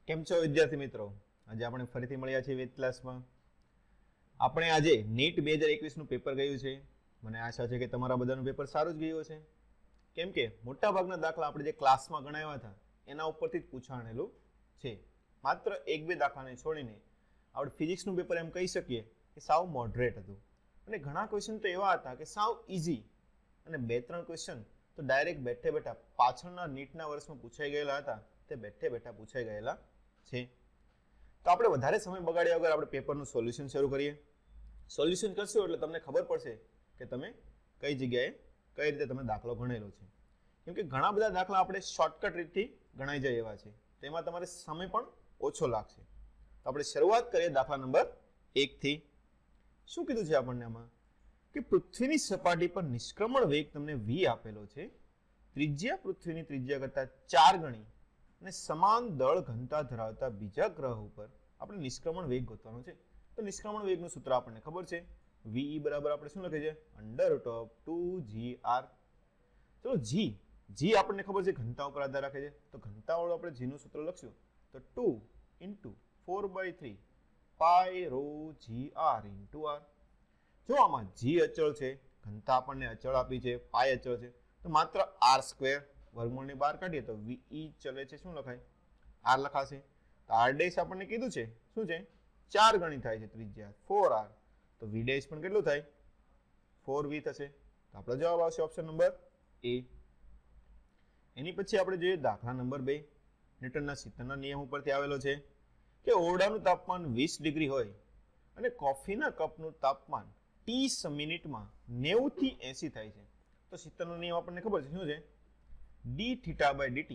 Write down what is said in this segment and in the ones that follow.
કેમ છો વિદ્યાર્થી મિત્રો? આજે આપણે ફરીથી મળ્યા છીએ વેદ ક્લાસમાં. આપણે આજે નીટ 2021નું પેપર ગયું છે. મને આશા છે કે તમારા બધાનું પેપર સારું જ ગયું છે. કેમ કે મોટાભાગના દાખલા આપણે જે ક્લાસમાં ગણાવ્યા હતા એના ઉપરથી જ પૂછાણેલું છે. માત્ર એક બે દાખલાને છોડીને આપણે ફિઝિક્સનું પેપર એમ કહી શકીએ કે સાવ મોડરેટ હતું. અને ઘણા ક્વેશ્ચન તો એવા હતા કે સાવ ઇઝી, અને બે ત્રણ ક્વેશ્ચન તો ડાયરેક્ટ બેઠે બેઠા પાછળના નીટના વર્ષમાં પૂછાઈ ગયેલા હતા, તે બેઠે બેઠા પૂછાઈ ગયેલા છે. તો આપણે વધારે સમય બગાડ્યા વગર આપણે પેપરનું સોલ્યુશન શરૂ કરીએ. સોલ્યુશન કરશો એટલે તમને ખબર પડશે કે તમે કઈ જગ્યાએ કઈ રીતે તમે દાખલો ગણેલો છે. કેમ કે ઘણા બધા દાખલા આપણે શોર્ટકટ રીતથી ગણાઈ જાય એવા છે, તેમાં તમારે સમય પણ ઓછો લાગશે. તો આપણે શરૂઆત કરીએ દાખલા નંબર 1 થી. શું કીધું છે આપણને આમાં કે પૃથ્વીની સપાટી પર નિષ્ક્રમણ વેગ તમને v આપેલો છે. ત્રિજ્યા પૃથ્વીની ત્રિજ્યા કરતા 4 ગણી અને સમાન દળ ઘનતા ધરાવતા બીજા ગ્રહ ઉપર આપણે નિષ્ક્રમણ વેગ ગોતવાનો છે. તો નિષ્ક્રમણ વેગનું સૂત્ર આપણને ખબર છે, v બરાબર આપણે શું લખીએ છીએ √2gr. ચલો g આપણને ખબર છે ઘનતા ઉપર આધાર રાખે છે, તો ઘનતા વાળું આપણે g નું સૂત્ર લખશું તો 2 * 4/3 પાઈ ρ gr * r. જો આમાં g અચળ છે, ઘનતા આપણને અચળ આપી છે, પાઈ અચળ છે, તો માત્ર r² વર્ગમૂળની બહાર કાઢીએ તો ve ચલે છે શું લખાય? r લખાશે. તો r' આપણને કીધું છે શું છે? 4 ગણી થાય છે ત્રિજ્યા 4r, તો v' પણ કેટલું થાય? 4v થશે. તો આપણો જવાબ આવશે ઓપ્શન નંબર એ. એની પછી આપણે જોઈએ દાખલા નંબર 2. ન્યૂટનના સિદ્ધાંતના નિયમ ઉપરથી આવેલો છે કે ઓરડાનું તાપમાન 20 ડિગ્રી હોય અને કોફીના કપનું તાપમાન t મિનિટમાં 90 થી 80 થાય છે. તો સિદ્ધાંતનો નિયમ આપણને ખબર છે શું છે? dθ/dt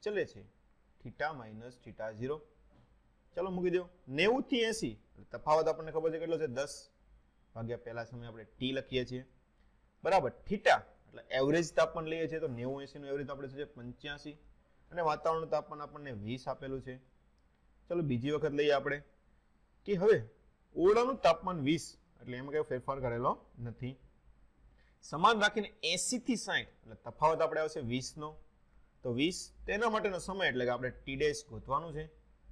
ચલે છે θ-θ0. ચલો મૂકી દો 90 થી 80, તફાવત આપણને ખબર છે કેટલો છે? 10 ભાગ્યા પહેલા સમય આપણે t લખીએ છીએ બરાબર. થીટા એટલે એવરેજ તાપમાન લઈએ છીએ તો 90-80 નું એવરેજ આપણે છે 85, અને વાતાવરણનું તાપમાન આપણને 20 આપેલું છે. ચલો બીજી વખત લઈએ આપણે કે હવે ઓરડાનું તાપમાન 20 એટલે એમાં કયો ફેરફાર કરેલો નથી. સમાન રાખીને 80 થી 60 એટલે તફાવત આપણે આવશે 20 નો. તો 20 તેના માટેનો સમય એટલે કે આપણે t' ગોતવાનું છે.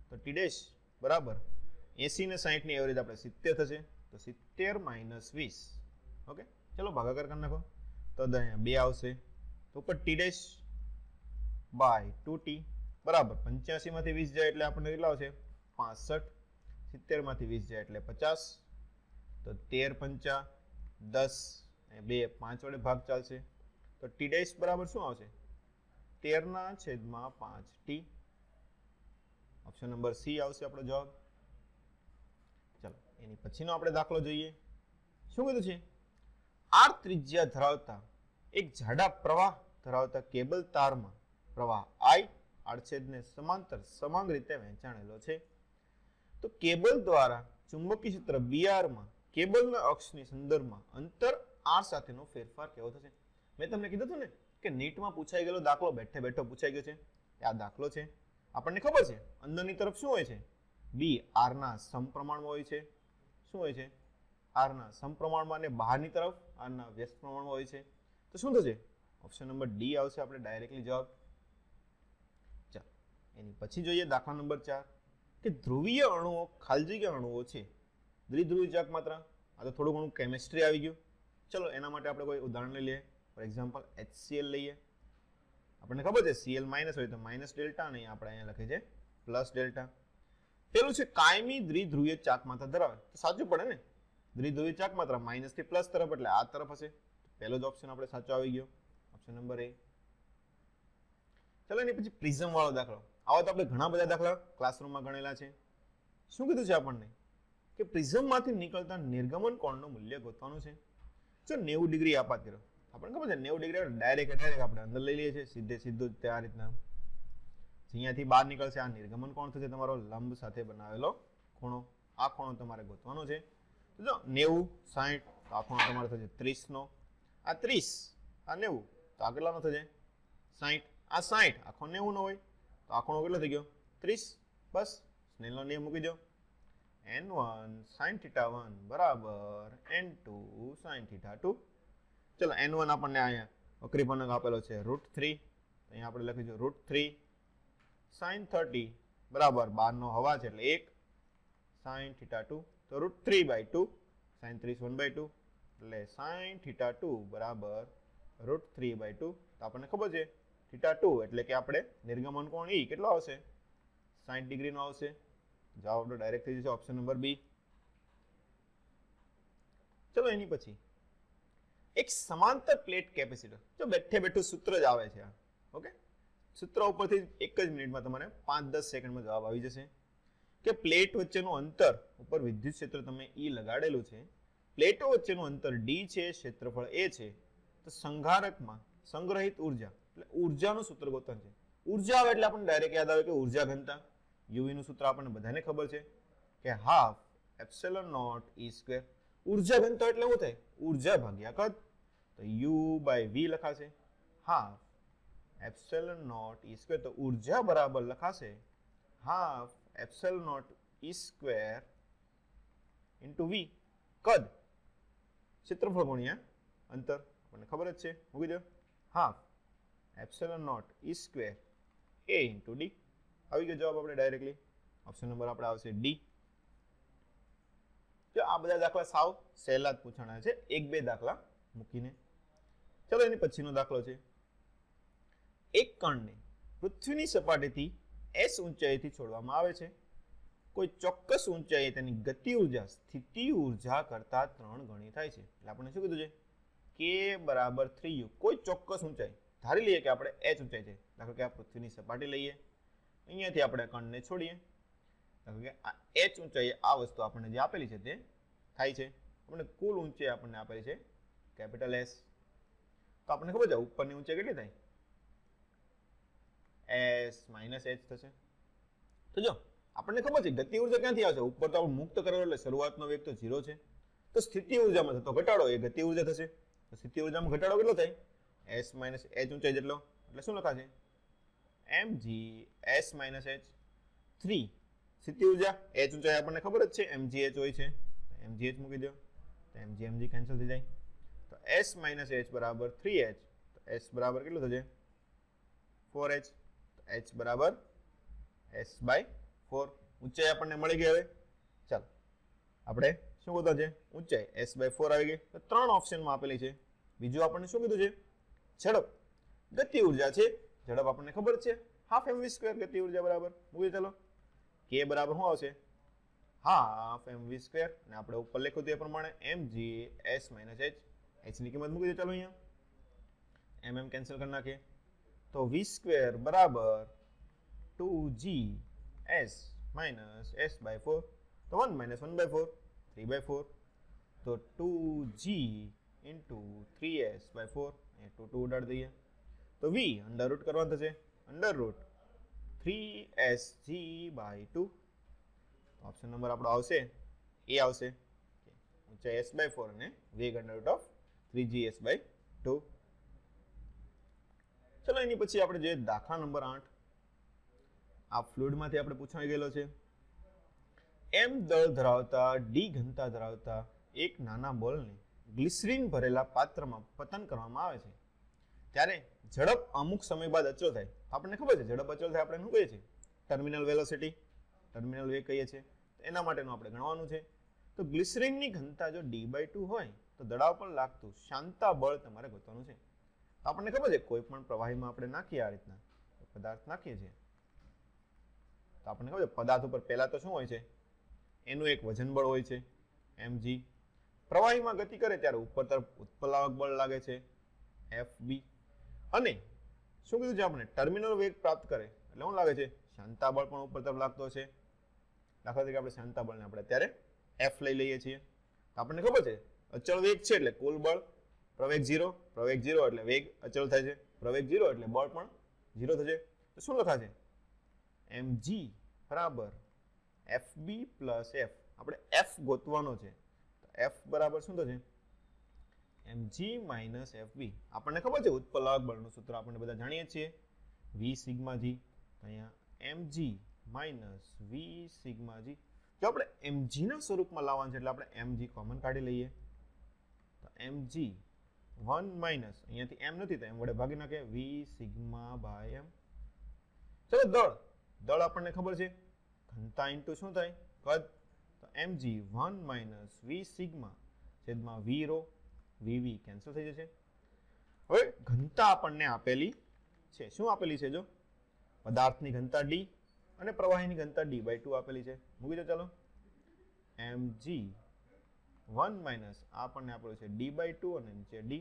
તો t' બરાબર 80 ને 60 ની એવરેજ આપણે 70 થશે. તો 70 - 20. ઓકે, ચલો ભાગાકાર કરી નાખો તો અહીંયા 2 આવશે. તો ઉપર t' બાય 2t બરાબર 85 માંથી 20 જાય એટલે આપણને કેટલા આવશે? 65. 70 માંથી 20 જાય એટલે 50. તો 13 × 5 = 10, 2 5 વડે ભાગ ચાલશે. તો t' બરાબર શું આવશે? 13/5t. ઓપ્શન નંબર સી આવશે આપણો જવાબ. ચલો એની પછીનો આપણે દાખલો જોઈએ. શું કીધું છે? r ત્રિજ્યા ધરાવતા એક જાડા પ્રવાહ ધરાવતા કેબલ તારમાં પ્રવાહ I આડછેદને સમાંતર સમાંગ રીતે વહેંચાણેલો છે. તો કેબલ દ્વારા ચુંબકીય ક્ષેત્ર br માં કેબલના અક્ષની સંદર્ભમાં અંતર r સાથેનો ફેરફાર કેવો થશે? મેં તમને કીધું હતું ને કે નીટમાં પૂછાઈ ગયેલો દાખલો બેઠે બેઠો પૂછાઈ ગયો છે. આ દાખલો છે. આપણને ખબર છે અંદરની તરફ શું હોય છે? b r ના સમપ્રમાણમાં હોય છે. શું હોય છે? r ના સમપ્રમાણમાં, અને બહારની તરફ r ના વ્યસ્ત પ્રમાણમાં હોય છે. તો શું થશે? ઓપ્શન નંબર ડી આવશે આપણે ડાયરેક્ટલી જવાબ. ચાલો એની પછી જોઈએ દાખલા નંબર 4 કે ધ્રુવીય અણુઓ ખાલી જગ્યા અણુઓ છે. દ્વિધ્રુવી ચાક માત્ર. આ તો થોડું ઘણું કેમિસ્ટ્રી આવી ગયું. ચલો એના માટે આપણે કોઈ ઉદાહરણ લઈ લઈએ. ફોર એક્ઝામ્પલ HCl લઈએ. આપણને ખબર છે Cl માઇનસ હોય તો માઇનસ ડેલ્ટા, અને આપણે અહીંયા લખે છે પ્લસ ડેલ્ટા. પેલું છે કાયમી દ્વિધ્રુવીય ચાક માત્રા ધરાવે. તો સાચું પડે ને, દ્વિધ્રુવીય ચાક માત્રા માઇનસ થી પ્લસ તરફ એટલે આ તરફ હશે. પહેલો જ ઓપ્શન આપણે સાચો આવી ગયો, ઓપ્શન નંબર એ. ચલો એની પછી પ્રિઝમ વાળો દાખલો. આવા તો આપણે ઘણા બધા દાખલા ક્લાસરૂમમાં ગણેલા છે. શું કીધું છે આપણને કે પ્રિઝમમાંથી નીકળતા નિર્ગમન કોણનું મૂલ્ય ગોતવાનું છે. જો 90 ડિગ્રી આપાત કર્યો, આપણને ખબર છે 90 ડિગ્રી ડાયરેક્ટ આપણે અંદર લઈ લઈએ છીએ સીધું જ આ રીતના. અહીંયાથી બહાર નીકળશે, આ નિર્ગમન કોણ થશે? તમારો લંબ સાથે બનાવેલો ખૂણો. આ ખૂણો તમારે ગોતવાનો છે. તો જો 90 60 તો આ ખૂણો તમારે થશે 30 નો. આ 30 આ 90 તો આ કેટલાનો થશે? 60. આ 60 આ ખૂણો 90 નો હોય તો આ ખૂણો કેટલો થઈ ગયો? 30. બસ સ્નેલનો નિયમ મૂકી દો. n1 sin θ1 બરાબર n2 sin θ2. ચલો n1 આપણને અહીંયા વક્રી પૂર્ણાંક આપેલો છે √3. અહીંયા આપણે લખીશું √3 sin 30 બરાબર 12 નો હવા છે એટલે 1 sin θ2 તો √3/2 sin 30 1/2 એટલે sin θ2 બરાબર √3/2 તો આપણને ખબર છે θ2 એટલે કે આપણે નિર્ગમન કોણ E કેટલો આવશે 60 ડિગ્રી નો આવશે જવાબ આપણો ડાયરેક્ટ થઈ જશે ઓપ્શન નંબર બી ચલો એની પછી એક સમાંતર પ્લેટ કેપેસિટર જો બેઠે બેઠું સૂત્ર જ આવે છે ઓકે સૂત્ર ઉપરથી એક જ મિનિટમાં તમારે 5-10 સેકન્ડમાં જવાબ આવી જશે કે પ્લેટ વચ્ચેનું અંતર ઉપર વિદ્યુત ક્ષેત્ર તમે E લગાડેલું છે પ્લેટો વચ્ચેનું અંતર D છે ક્ષેત્રફળ A છે તો સંઘારકમાં સંગ્રહિત ઉર્જા એટલે ઉર્જાનું સૂત્ર ગોતન છે ઉર્જા આવે એટલે આપણને ડાયરેક્ટ યાદ આવે કે ઉર્જા ઘનતા UV નું સૂત્ર આપણને બધાને ખબર છે કે હાફ એપ્સિલોન નોટ E². ઉર્જા ઘનતા એટલે શું થાય ઉર્જા ભાગ્યા કદ તો U/V લખાશે હાફ એપ્સિલોન નોટ E² તો ઉર્જા બરાબર લખાશે half epsilon naught E² * V કદ ક્ષેત્રફળ ગુણ્યા અંતર આપણને ખબર જ છે મૂકી દો half epsilon naught E² A * D આવી ગયો જવાબ આપણે ડાયરેક્ટલી ઓપ્શન નંબર આપણે આવશે ડી જો આ બધા દાખલા સાવ સહેલા જ પૂછાણા છે એક બે દાખલા મૂકીને ચલો એની પછીનો દાખલો છે એક કણને પૃથ્વીની સપાટીથી s ઊંચાઈથી છોડવામાં આવે છે કોઈ ચોક્કસ ઊંચાઈએ તેની ગતિ ઉર્જા સ્થિતિ ઉર્જા કરતા 3 ગણી થાય છે એટલે આપણે શું કીધું છે k = 3u કોઈ ચોક્કસ ઊંચાઈ ધારી લઈએ કે આપણે h ઊંચાઈ છે દાખલા કે આ પૃથ્વીની સપાટી લઈએ અહીંયાથી આપણે કણને છોડીએ દાખલા કે આ h ઊંચાઈ આ વસ્તુ આપણને જે આપેલી છે તે થાય છે આપણને કુલ ઊંચાઈ આપણને આપેલી છે કેપિટલ S તો આપણને ખબર છે ઉપરની ઊંચાઈ કેટલી થાય s - h થશે તો જો આપણને ખબર છે ગતિ ઉર્જા ક્યાંથી આવશે ઉપર તો આપણે મુક્ત કરેલો એટલે શરૂઆતનો વેગ તો 0 છે તો સ્થિતિ ઉર્જામાં થતો ઘટાડો એ ગતિ ઉર્જા થશે તો સ્થિતિ ઉર્જામાં ઘટાડો કેટલો થાય s - h ઊંચાઈ જેટલો એટલે શું લખાશે mg s - h 3 સ્થિતિ ઉર્જા h ઊંચાઈ આપણને ખબર જ છે mgh હોય છે mgh મૂકી દો તો mg કેન્સલ થઈ જાય તો s - h બરાબર 3h તો s બરાબર કેટલું થશે 4h તો h બરાબર s/4 ઊંચાઈ આપણને મળી ગઈ હવે ચાલો આપણે શું ગોતવા છે ઊંચાઈ s/4 આવી ગઈ તો 3 ઓપ્શનમાં આપેલી છે બીજું આપણને શું કીધું છે ઝડપ ગતિ ઉર્જા છે ઝડપ આપણને ખબર છે હાફ mv² ગતિ ઉર્જા બરાબર મૂકી ચાલો k બરાબર શું આવશે હાફ mv² અને આપણે ઉપર લખ્યું તે પ્રમાણે mg s - h h ની કિંમત મૂકી દે ચાલો અહીંયા mm કેન્સલ કરી નાખીએ તો v² બરાબર 2g s - s/4 તો 1 - 1/4 3/4 તો 2g * 3s/4 એ 2 ઉડાડી દઈએ તો v અંડર રૂટ કરવાનું થશે under route 3sg/2 option number આપણો આવશે એ આવશે ઊંચાઈ s/4 અને વેગ અંડર રૂટ ઓફ 3gs/2 ચલો એની પછી આપણે જે દાખલા નંબર 8 આ ફ્લુઇડમાંથી આપણે પૂછાઈ ગયેલો છે m દળ ધરાવતા d ઘનતા ધરાવતા એક નાના બોલને ગ્લિસરીન ભરેલા પાત્રમાં પતન કરવામાં આવે છે ત્યારે ઝડપ અમુક સમય બાદ અચળ થાય આપણને ખબર છે ઝડપ અચળ થાય આપણે શું કહીએ છીએ ટર્મિનલ વેલોસિટી ટર્મિનલ વેગ કહીએ છીએ એના માટેનું આપણે ગણવાનું છે તો ગ્લિસરીનની ઘનતા જો d/2 હોય તો દડાવ પર લાગતું શાંતા બળ તમારે ગોતવાનું છે તો આપણને ખબર છે કોઈ પણ પ્રવાહીમાં આપણે નાખીએ આ રીતના પદાર્થ નાખીએ છીએ તો આપણને ખબર છે પદાર્થ ઉપર પહેલા તો શું હોય છે એનું એક વજન બળ હોય છે mg પ્રવાહીમાં ગતિ કરે ત્યારે ઉપર તરફ ઉત્પ્લાવક બળ લાગે છે fb અને શું કીધું છે આપણે ટર્મિનલ વેગ પ્રાપ્ત કરે એટલે શું લાગે છે શાંતા બળ પણ ઉપર તરફ લાગતો છે દાખલા તરીકે આપણે શાંતા બળને આપણે અત્યારે f લઈ લઈએ છીએ તો આપણને ખબર છે અચળ વેગ છે એટલે કુલ બળ પ્રવેગ 0 એટલે વેગ અચળ થાય છે પ્રવેગ 0 એટલે બળ પણ 0 થશે તો શું લખાશે mg બરાબર fb + f આપણે f ગોતવાનો છે તો f બરાબર શું થશે mg - fb આપણને ખબર છે ઉત્પ્લાવક બળનું સૂત્ર આપણે બધા જાણીએ છીએ v σ g અહીંયા mg - v σ g જો આપણે mg ના સ્વરૂપમાં લાવવાનું છે એટલે આપણે mg કોમન કાઢી લઈએ તો mg 1 - અહીંયાથી m નથી તો m વડે ભાગી નાખે v σ/m ચલો દળ દળ આપણને ખબર છે, ઘનતા ઇન્ટુ શું થાય, કદ, તો mg 1 માઇનસ વી સિગ્મા છેદમાં વી રો, વીવી કેન્સલ થઈ જશે. હવે ઘનતા આપણને આપેલી છે, શું આપેલી છે, જો પદાર્થની ઘનતા d અને પ્રવાહીની ઘનતા d/2 આપેલી છે. મૂકી દો ચાલો. mg 1 માઇનસ આપણને આપેલું છે d/2 અને નીચે d,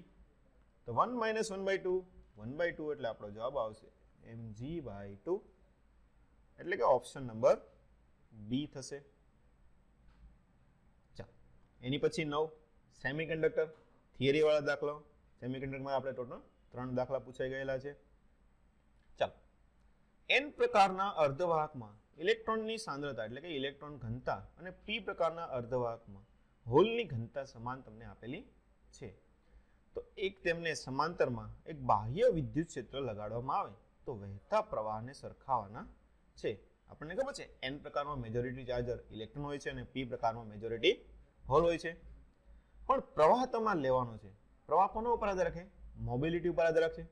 તો 1 માઇનસ 1/2 1/2 એટલે આપણો જવાબ આવશે mg/2, એટલે કે ઓપ્શન નંબર બી થશે. ચાલો એની પછી 9 સેમિકન્ડક્ટર થિયરી વાળા દાખલો. સેમિકન્ડક્ટરમાં આપણે ટોટલ 3 દાખલા પૂછાઈ ગયેલા છે. ચાલો, n પ્રકારના અર્ધવાહકમાં ઇલેક્ટ્રોનની સાંદ્રતા એટલે કે ઇલેક્ટ્રોન ઘનતા અને p પ્રકારના અર્ધવાહકમાં હોલની ઘનતા સમાન તમને આપેલી છે. તો એક તેમને સમાંતરમાં એક બાહ્ય વિદ્યુત ક્ષેત્ર લગાડવામાં આવે તો વહેતા પ્રવાહને સરખાવવાના છે. આપણને ખબર છે n પ્રકારમાં મેજોરિટી ચાર્જર ઇલેક્ટ્રોન હોય છે અને p પ્રકારમાં મેજોરિટી હોલ હોય છે. પણ પ્રવાહ તમારે લેવાનો છે. પ્રવાહ કોના ઉપર આધાર રાખે? મોબિલિટી ઉપર આધાર રાખે.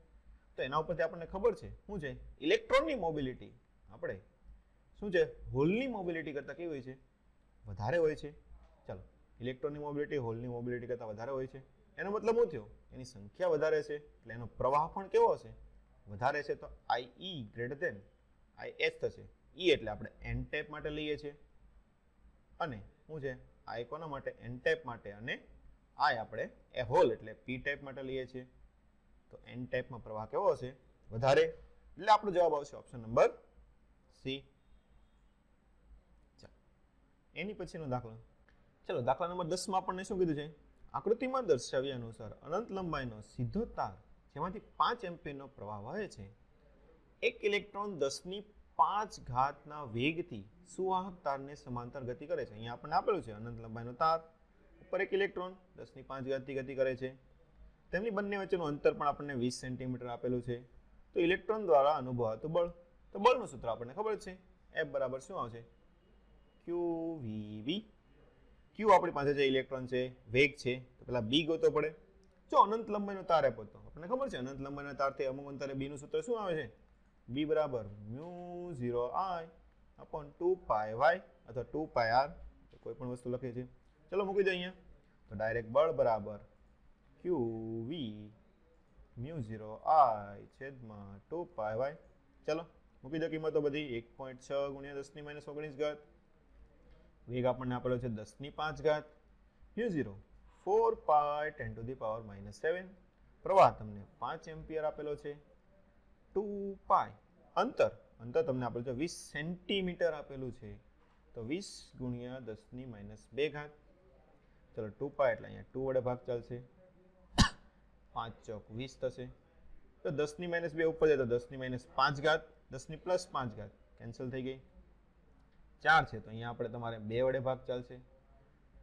તો એના ઉપરથી આપણને ખબર છે શું છે, ઇલેક્ટ્રોનની મોબિલિટી આપણે શું છે, હોલની મોબિલિટી કરતાં કેવી હોય છે, વધારે હોય છે. ચાલો, ઇલેક્ટ્રોનની મોબિલિટી હોલની મોબિલિટી કરતાં વધારે હોય છે. એનો મતલબ શું થયો? એની સંખ્યા વધારે છે એટલે એનો પ્રવાહ પણ કેવો હશે? વધારે છે. તો IE ગ્રેટર ધેન IH થશે. E એટલે આપણે n ટાઈપ માટે લઈએ છીએ અને શું છે, I કોના માટે? n ટાઈપ માટે, અને I આપણે એ હોલ એટલે p ટાઈપ માટે લઈએ છીએ. તો n ટાઈપમાં પ્રવાહ કેવો હશે? વધારે. એટલે આપણો જવાબ આવશે ઓપ્શન નંબર સી. એની પછીનો દાખલો. ચલો, દાખલા નંબર 10 માં આપણને શું કીધું છે? આકૃતિમાં દર્શાવ્યા અનુસાર અનંત લંબાઈનો સીધો તાર જેમાંથી 5 એમ્પીયરનો પ્રવાહ વહે છે, એક ઇલેક્ટ્રોન 10⁵ ના વેગથી સુવાહક તારને સમાંતર ગતિ કરે છે. અહીંયા આપણને આપેલું છે અનંત લંબાઈનો તાર, ઉપર એક ઇલેક્ટ્રોન 10⁵ થી ગતિ કરે છે. તેમની બંને વચ્ચેનું અંતર પણ આપણને 20 સેન્ટીમીટર આપેલું છે. તો ઇલેક્ટ્રોન દ્વારા અનુભવાતું બળ, તો બળનું સૂત્ર આપણને ખબર છે, F બરાબર શું આવશે? QVV. Q આપણી પાસે જે ઇલેક્ટ્રોન છે, વેગ છે, તો પેલા B ગોતવો પડે. જો અનંત લંબાઈનો તાર આપ્યો તો આપણને ખબર છે અનંત લંબાઈના તારથી અમુક અંતરે B નું સૂત્ર શું આવે છે? B બરાબર μ0I/2πy અથવા 2πr, કોઈ પણ વસ્તુ લખીએ છીએ. ચલો મૂકી દો અહીંયા. તો ડાયરેક્ટ બળ બરાબર QV μ0I/2πy. ચલો મૂકી દો કિંમતો બધી. 1.6 × 10⁻⁻⁹ વેગ આપણને આપેલો છે 10⁵. μ0 4π10⁻⁻⁷. પ્રવાહ તમને 5 એમ્પિયર આપેલો છે. 2π અંતર તમને આપેલું છે 20 સેન્ટીમીટર આપેલું છે. તો 20 × 10⁻². ચલો 2π એટલે અહીંયા 2 વડે ભાગ ચાલશે. 5 ચોક 20 થશે. તો 10⁻² ઉપર જાય તો 10⁻5, 10⁻5 કેન્સલ થઈ ગઈ. 4 છે તો અહીંયા આપણે તમારે 2 વડે ભાગ ચાલશે.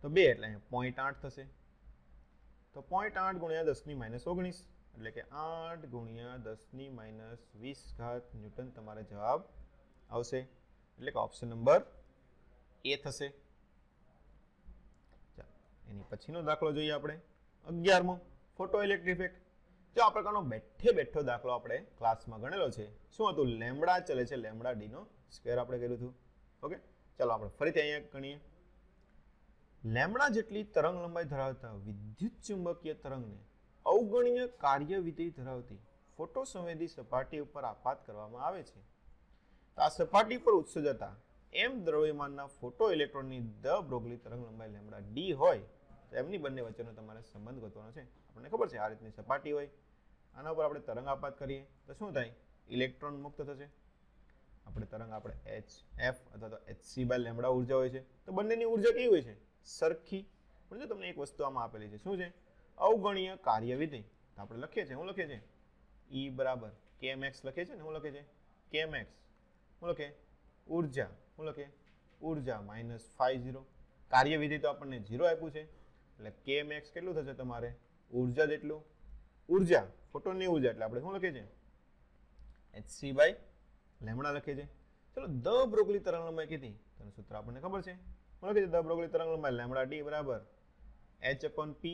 તો 2 એટલે અહીંયા 0.8 થશે. તો 0.8 × 10⁻19 એટલે કે 8 × 10⁻20 ન્યૂટન તમારે જવાબ આવશે. એટલે કે ઓપ્શન નંબર એ થશે. ચાલો એની પછીનો દાખલો જોઈએ આપણે 11મો, ફોટો ઇલેક્ટ્રિક ઇફેક્ટ. જો આ પ્રકારનો બેઠો દાખલો આપણે ક્લાસમાં ગણેલો છે. શું હતું? લેમ્બડા ચલે છે, લેમ્બડા ડી નો સ્ક્વેર આપણે કર્યું હતું. ઓકે, ચાલો આપણે ફરીથી અહીંયા ગણીએ. લેમ્બડા જેટલી તરંગ લંબાઈ ધરાવતા વિદ્યુત ચુંબકીય તરંગને અવગણ્ય કાર્ય વિધેય ધરાવતી ફોટો સંવેદી સપાટી ઉપર આપાત કરવામાં આવે છે. તો આ સપાટી પર ઉત્સર્જતા m દ્રવ્યમાનના ફોટો ઇલેક્ટ્રોનની દ બ્રોગલી તરંગ લંબાઈ લેમ્બડા ડી હોય તો એમની બંને વચ્ચેનો તમારે સંબંધ ગોતવાનો છે. આપણને ખબર છે આ રીતની સપાટી હોય, આના ઉપર આપણે તરંગ આપાત કરીએ તો શું થાય? ઇલેક્ટ્રોન મુક્ત થશે. આપણે તરંગ આપણે HF અથવા તો hc/લેમ્બડા ઉર્જા હોય છે. તો બંનેની ઉર્જા કેવી હોય છે? સરખી. પણ જો તમને એક વસ્તુ આમાં આપેલી છે, શું છે? અવગણ્ય કાર્ય વિધેય. તો આપણે લખીએ છીએ, શું લખીએ છીએ? E બરાબર kmx લખીએ છીએ ને, શું લખીએ છીએ? kmx. શું લખીએ? ઉર્જા. શું લખીએ? ઉર્જા -φ0. કાર્ય વિધેય તો આપણને 0 આપ્યું છે એટલે kmx કેટલું થશે તમારે? ઉર્જા જેટલું. ઉર્જા ફોટોનની ઉર્જા એટલે આપણે શું લખીએ છીએ? hc/લેમ્બડા લખીએ છીએ. ચલો, દ બ્રોગલી તરંગ લંબાઈ કીધી તો સૂત્ર આપણને ખબર છે. શું લખીએ છીએ? દ બ્રોગલી તરંગ લંબાઈ લેમ્બડા ડી બરાબર h/p.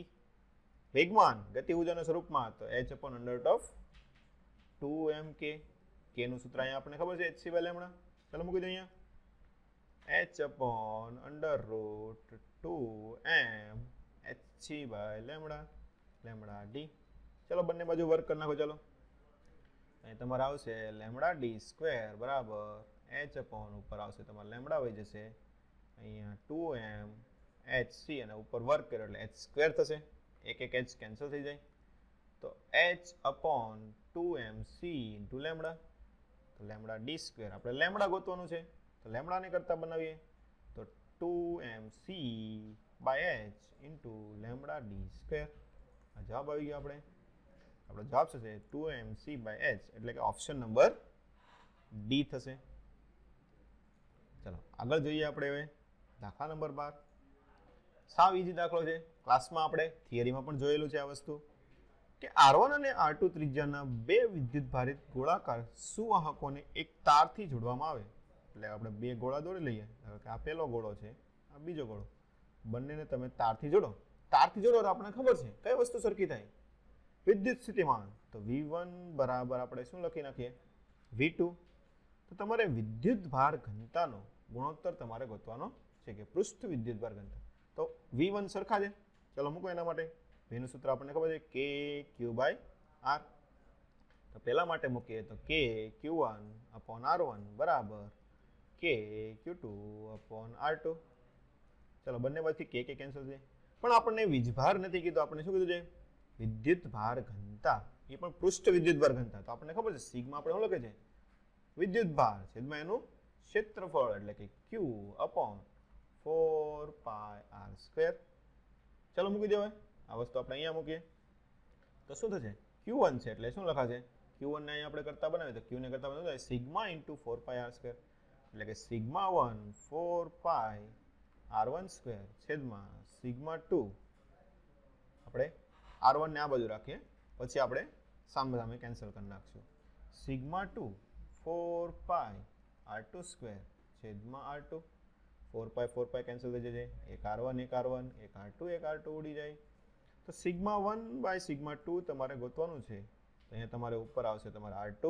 વેગમાન ગતિ ઉર્જાના સ્વરૂપમાં તો h/√2mk. k નું સૂત્ર અહીંયા આપણને ખબર છે hc/લેમ્બડા. ચલો મૂકી દો અહીંયા h upon under root 2m hc by lambda d. ચલો બંને બાજુ વર્ક કરી નાખો. ચલો અહીં તમારે આવશે લેમડા ડી સ્ક્વેર બરાબર h upon ઉપર આવશે તમારે લેમડા વહી જશે અહીંયા 2m hc અને ઉપર વર્ક કર્યો એટલે h સ્ક્વેર થશે. એક h કેન્સલ થઈ જાય તો h upon 2mc into lambda. તો લેમડા ડી સ્ક્વેર આપણે લેમડા ગોતવાનું છે તો લેમડાને કરતા બનાવીએ તો 2mc by h into lambda D square. આ જવાબ આવી ગયો આપણો જવાબ શું છે 2mc બાય h એટલે કે ઓપ્શન નંબર ડી થશે. ચલો આગળ જોઈએ આપણે હવે દાખલા નંબર 12. સાવ ઈઝી દાખલો છે. ક્લાસમાં આપણે થિયરીમાં પણ જોયેલું છે આ વસ્તુ કે R1 અને R2 ત્રિજ્યાના બે વિદ્યુત ભારિત ગોળાકાર સુવાહકોને એક તારથી જોડવામાં આવે. એટલે આપણે બે ગોળા દોરી લઈએ. ધારો કે આ પહેલો ગોળો છે, આ બીજો ગોળો. બંનેને તમે તારથી જોડો. તારથી જોડો તો આપણને ખબર છે કઈ વસ્તુ સરખી થાય? વિદ્યુત સ્થિતિમાન. તો V1 બરાબર આપણે શું લખી નાખીએ V2. તો તમારે વિદ્યુત ભાર ઘનતાનો ગુણોત્તર તમારે ગોતવાનો છે કે પૃષ્ઠ વિદ્યુત ભાર ઘનતા. તો V1 સરખા છે. ચલો મૂકો એના માટે V નું સૂત્ર આપણને ખબર છે કે Q/R. તો પહેલા માટે મૂકીએ તો કે Q1 upon R1 બરાબર કે Q2 upon R2. ચલો બંને બાજુથી કે કેન્સલ છે. પણ આપણને વીજભાર નથી કીધું, આપણે શું કીધું છે વિદ્યુત ભાર ઘનતા. એ પણ પૃષ્ઠ વિદ્યુત ભાર ઘનતા. તો આપણને ખબર છે સિગ્મા આપણે શું લખે છે વિદ્યુત ભાર છેદમાં એનું ક્ષેત્રફળ એટલે કે Q upon 4πr². ચલો મૂકી દેવાય આ વસ્તુ આપણે અહીંયા મૂકીએ તો શું થશે Q1 છે એટલે શું લખાશે Q1 ને અહીંયા આપણે કરતા બનાવીએ તો Q ને કરતા બનાવીએ સિગ્મા ઇન્ટુ 4πr² એટલે કે સિગ્મા 1 4πr1² છેદમાં સિગ્મા 2 આપણે R1 ને આ બાજુ રાખીએ પછી આપણે સામે કેન્સલ કરી નાખશું. સિગ્મા 2 4πr2² છેદમાં R2. 4π કેન્સલ થઈ જશે. એક R1 એક R1 એક R2 ઉડી જાય. તો સિગ્મા 1 બાય સિગ્મા 2 તમારે ગોતવાનું છે. તો અહીંયા તમારે ઉપર આવશે તમારે R2,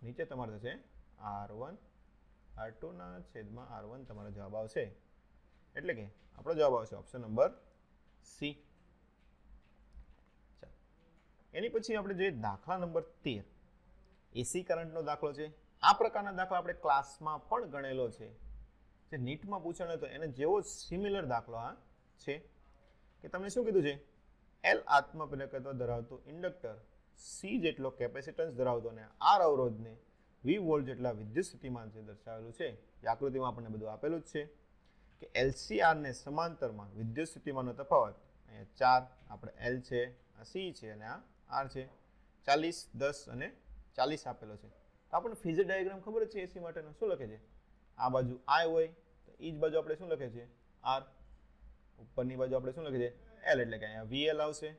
નીચે તમારે થશે R1. R2 ના છેદમાં R1 તમારો જવાબ આવશે. એટલે કે આપણો જવાબ આવશે ઓપ્શન નંબર સી. એની પછી આપણે જોઈએ દાખલા નંબર 13. એસી કરંટનો દાખલો છે. આ પ્રકારના દાખલા આપણે ક્લાસમાં પણ ગણેલો છે. જે નીટમાં પૂછાણો હતો એને જેવો સિમિલર દાખલો આ છે કે તમને શું કીધું છે L આત્મપ્રેરકત્વ ધરાવતું ઇન્ડક્ટર C જેટલો કેપેસિટન્સ ધરાવતો અને R અવરોધને V વોલ્ટ જેટલા વિદ્યુત સ્થિતિમાન છે દર્શાવેલું છે. એ આકૃતિમાં આપણને બધું આપેલું જ છે કે LCR ને સમાંતરમાં વિદ્યુત સ્થિતિમાનનો તફાવત અહીંયા 4 આપણે L છે, આ C છે અને આ R છે. 40, 10 અને 40 આપેલો છે. તો આપણને ફેઝર ડાયાગ્રામ ખબર જ છે એસી માટેનો. શું લખે છે આ બાજુ I હોય તો એ જ બાજુ આપણે શું લખે છે R. ઉપરની બાજુ આપણે શું લખે છે L એટલે કે અહીંયા VL આવશે.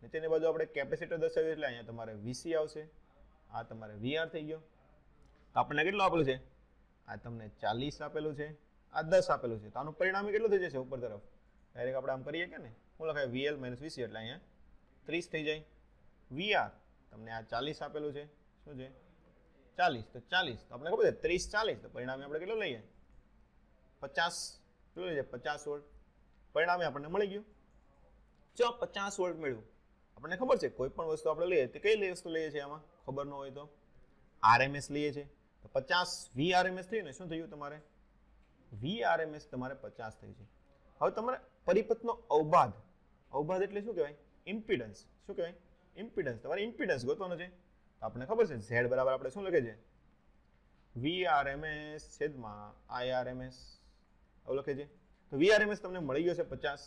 નીચેની બાજુ આપણે કેપેસિટર દર્શાવ્યું એટલે અહીંયા તમારે VC આવશે. આ તમારે VR થઈ ગયો. તો આપણને કેટલું આપેલું છે આ તમને 40 આપેલું છે, આ 10 આપેલું છે. તો આનું પરિણામ કેટલું થઈ જશે ઉપર તરફ ડાયરેક્ટ આપણે આમ કરીએ કે ને શું લખાય VL - VC એટલે અહીંયા 30 થઈ જાય. VR તમને આ 40 આપેલું છે. શું છે 40 તો 40 તો આપણે ખબર છે 30 40 તો પરિણામે આપણે કેટલું લઈએ 50. કેટલું લઈએ 50 વોલ્ટ. પરિણામે આપણને મળી ગયું. જો 50 વોલ્ટ મળ્યું આપણને ખબર છે કોઈ પણ વસ્તુ આપણે લઈએ તો કઈ વસ્તુ લઈએ છીએ આમાં ખબર ન હોય તો RMS લઈએ છીએ. તો 50 VRMS થયું ને શું થયું તમારે VRMS તમારે 50 થઈ છે. હવે તમારે પરિપથનો અવબાધ એટલે શું કહેવાય ઇમ્પિડન્સ. શું કહેવાય ઇમ્પિડન્સ. તમારે ઇમ્પિડન્સ ગોતવાનો છે. તો આપણને ખબર છે Z બરાબર આપણે શું લખે છે VRMS છેદમાં IRMS આવું લખે છે. તો VRMS તમને મળી ગયો છે 50.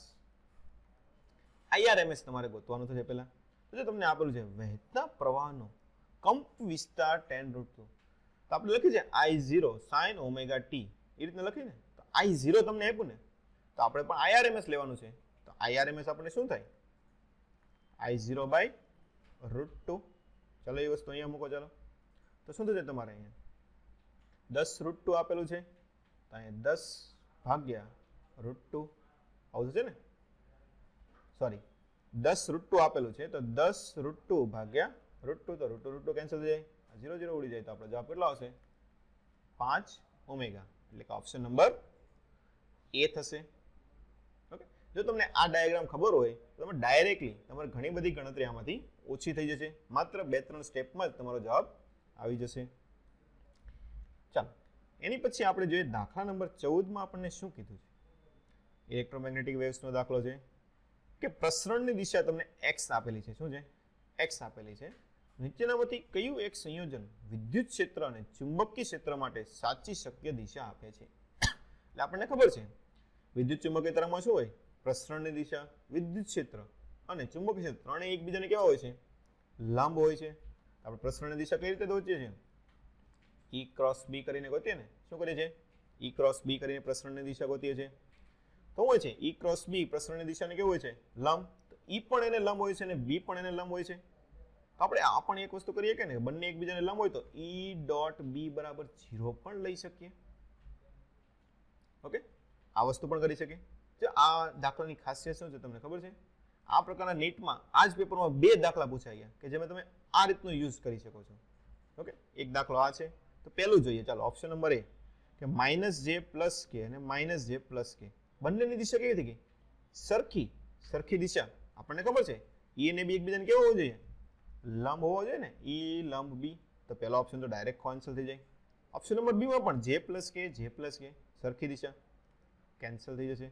IRMS તમારે ગોતવાનું થશે પહેલા. તો જો તમને આપેલું છે વહેતા પ્રવાહનો કંપ વિસ્તાર 10√2 તો આપણે લખી છે I0 sin omega t એ રીતના લખીને તો I0 તમને આપ્યું ને તો આપણે પણ IRMS લેવાનું છે. તો IRMS આપણે શું થાય I0 બાય √2. ચાલો એ વસ્તુ અહીંયા મૂકો. ચાલો તો શું થશે તમારે અહીંયા 10√2 આપેલું છે તો અહીંયા 10 ભાગ્યા √2 આવું થશે ને. સોરી 10√2 આપેલું છે તો 10√2 ભાગ્યા √2 તો √2 કેન્સલ થઈ જાય, 0 0 ઉડી જાય. તો આપણો જવાબ કેટલો આવશે 5 ઓમેગા, એટલે કે ઓપ્શન નંબર એ થશે. ઓકે, જો તમને આ ડાયાગ્રામ ખબર હોય તો તમે ડાયરેક્ટલી તમારે ઘણી બધી ગણતરી આમાંથી ઓછી થઈ જશે. માત્ર 2-3 સ્ટેપમાં જ તમારો જવાબ આવી જશે. ચાલો, એની પછી આપણે જોઈએ દાખલા નંબર 14માં આપણને શું કીધું છે. ઇલેક્ટ્રોમેગ્નેટિક વેવ્સનો દાખલો છે કે પ્રસરણની દિશા તમને x આપેલી છે. શું છે? x આપેલી છે. નીચેનામાંથી કયું એક સંયોજન વિદ્યુત ક્ષેત્ર અને ચુંબકીય ક્ષેત્ર માટે સાચી શક્ય દિશા આપે છે? એટલે આપણને ખબર છે વિદ્યુત ચુંબકીય તરંગમાં શું હોય? પ્રસરણની દિશા, વિદ્યુત ક્ષેત્ર અને ચુંબકીય ક્ષેત્ર ત્રણેય એકબીજાને કેવા હોય છે? લંબ હોય છે. આપણે પ્રસરણની દિશા કઈ રીતે ગોતીએ છીએ? E ક્રોસ B કરીને ગોતીએ ને. શું કરીએ છીએ? E ક્રોસ B કરીને પ્રસરણની દિશા ગોતીએ છીએ. તો હોય છે E ક્રોસ B પ્રસરણની દિશાને કેવું હોય છે? લંબ. તો E પણ એને લંબ હોય છે અને B પણ એને લંબ હોય છે. તો આપણે આ પણ એક વસ્તુ કરીએ કે ને, બંને એકબીજાને લંબ હોય તો E ડોટ B બરાબર 0 પણ લઈ શકીએ. ઓકે, આ વસ્તુ પણ કરી શકીએ. જો આ દાખલાની ખાસિયત શું છે તમને ખબર છે? આ પ્રકારના નીટમાં આ જ પેપરમાં 2 દાખલા પૂછાઈ ગયા કે જેમાં તમે આ રીતનો યુઝ કરી શકો છો. ઓકે, એક દાખલો આ છે. તો પહેલું જોઈએ, ચાલો ઓપ્શન નંબર એ કે -j + k અને -j + k બંનેની દિશા કેવી થઈ ગઈ? સરખી દિશા. આપણને ખબર છે E અને B એકબીજાને કેવો હોવો જોઈએ? લંબ હોવો જોઈએ ને. E લંબ B. તો પહેલો ઓપ્શન તો ડાયરેક્ટ કેન્સલ થઈ જાય. ઓપ્શન નંબર બી માં પણ j + k સરખી દિશા, કેન્સલ થઈ જશે.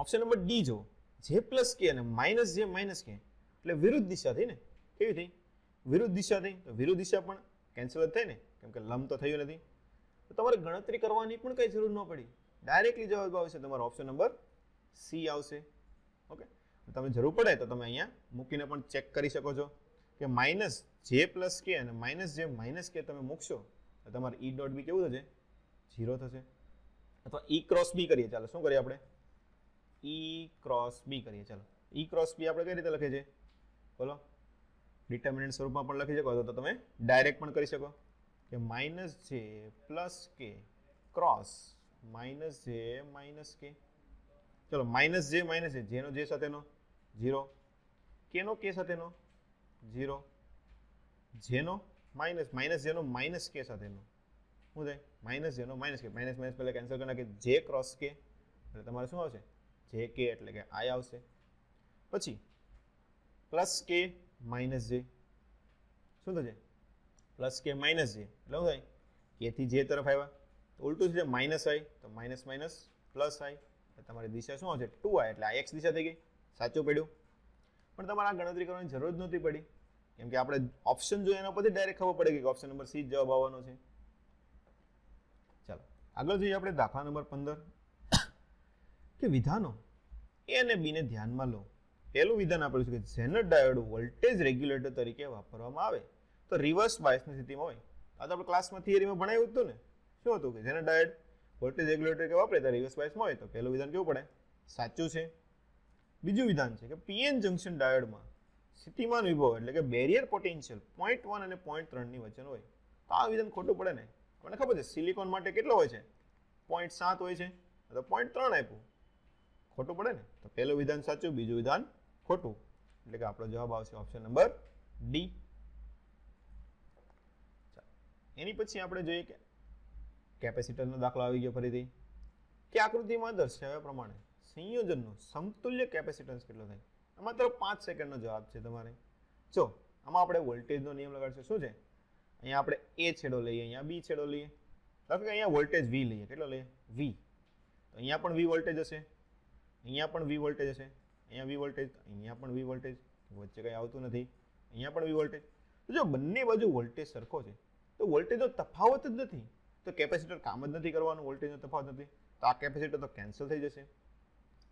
ઓપ્શન નંબર ડી જો j + k અને -j - k એટલે વિરુદ્ધ દિશા થઈ ને. કેવી થઈ? વિરુદ્ધ દિશા થઈ. તો વિરુદ્ધ દિશા પણ કેન્સલ જ થાય ને, કેમ કે લંબ તો થયું નથી. તો તમારે ગણતરી કરવાની પણ કઈ જરૂર ન પડી. ડાયરેક્ટલી જવાબ આવશે તમારો ઓપ્શન નંબર સી આવશે. ઓકે, તમને જરૂર પડે તો તમે અહીંયા મૂકીને પણ ચેક કરી શકો છો કે -j + k અને -j - k તમે મૂકશો તો તમારે E ડોટ બી કેવું થશે? 0 થશે. અથવા E ક્રોસ B કરીએ. ચાલો શું કરીએ આપણે? E ક્રોસ B કરીએ. ચાલો E ક્રોસ B આપણે કઈ રીતે લખીએ છીએ? બોલો. ડિટર્મિનન્ટ સ્વરૂપમાં પણ લખી શકો તો તમે ડાયરેક્ટ પણ કરી શકો કે -j + k cross -j - k. ચલો -j - j નો j સાથેનો 0, k નો k સાથેનો 0, j નો -j નો -k સાથેનો શું થાય? -j નો -k, માઇનસ પહેલા કેન્સલ કરી નાખીએ. j ક્રોસ k એટલે તમારે શું આવશે? jk એટલે કે I આવશે. પછી +k - j શું થશે? +k - j એટલે શું થાય? k થી j તરફ આવ્યા તો ઉલટું છે -i તો -i + i તમારી દિશા શું આવશે? 2i એટલે આ x દિશા થઈ ગઈ. સાચું પડ્યું. પણ તમારે આ ગણતરી કરવાની જરૂર જ નહોતી પડી, કેમ કે આપણે ઓપ્શન જોઈએ એના પરથી ડાયરેક્ટ ખબર પડે કે ઓપ્શન નંબર સી જ જવાબ આવવાનો છે. ચાલો આગળ જોઈએ આપણે દાખલા નંબર 15 કે વિધાનો એ અને બી ને ધ્યાનમાં લો. પહેલું વિધાન આપેલું છે કે ઝેનર ડાયોડ વોલ્ટેજ રેગ્યુલેટર તરીકે વાપરવામાં આવે તો રિવર્સ બાયસની સ્થિતિમાં હોય. આ તો આપણે ક્લાસમાં થિયરીમાં ભણાવ્યું હતું ને. શું હતું કે ઝેનર ડાયોડ વોલ્ટેજ રેગ્યુલેટર તરીકે વાપરે તો રિવર્સ બાયસમાં હોય. તો પહેલું વિધાન કેવું પડે? સાચું છે. બીજું વિધાન છે કે પીએન જંકશન ડાયોડમાં સ્થિતિમાન વિભવ એટલે કે બેરિયર પોટેન્શિયલ 0.1 અને 0.3 ની વચ્ચેનો હોય. તો આ વિધાન ખોટું પડે ને. આપણને ખબર છે સિલિકોન માટે કેટલો હોય છે? 0.7 હોય છે. તો 0.3 આપ્યું, ખોટું પડે ને. તો પહેલું વિધાન સાચું, બીજું વિધાન ખોટું. એટલે કે આપણો જવાબ આવશે ઓપ્શન નંબર ડી. એની પછી આપણે જોઈએ કે કેપેસિટરનો દાખલો આવી ગયો ફરીથી કે આકૃતિમાં દર્શાવ્યા પ્રમાણે સંયોજનનો સમતુલ્ય કેપેસિટન્સ કેટલો થાય? આમાં તો 5 સેકન્ડનો જવાબ છે તમારે. જો આમાં આપણે વોલ્ટેજનો નિયમ લગાડશું. શું છે? અહીંયા આપણે એ છેડો લઈએ, અહીંયા બી છેડો લઈએ. ધારો કે અહીંયા વોલ્ટેજ V લઈએ. કેટલો લઈએ? V. તો અહીંયા પણ V વોલ્ટેજ હશે, અહીંયા પણ V વોલ્ટેજ હશે, અહીંયા V વોલ્ટેજ, અહીંયા પણ V વોલ્ટેજ, વચ્ચે કંઈ આવતું નથી, અહીંયા પણ V વોલ્ટેજ. તો જો બંને બાજુ વોલ્ટેજ સરખો છે તો વોલ્ટેજનો તફાવત જ નથી તો કેપેસિટર કામ જ નથી કરવાનું. વોલ્ટેજનો તફાવત નથી તો આ કેપેસિટર તો કેન્સલ થઈ જશે.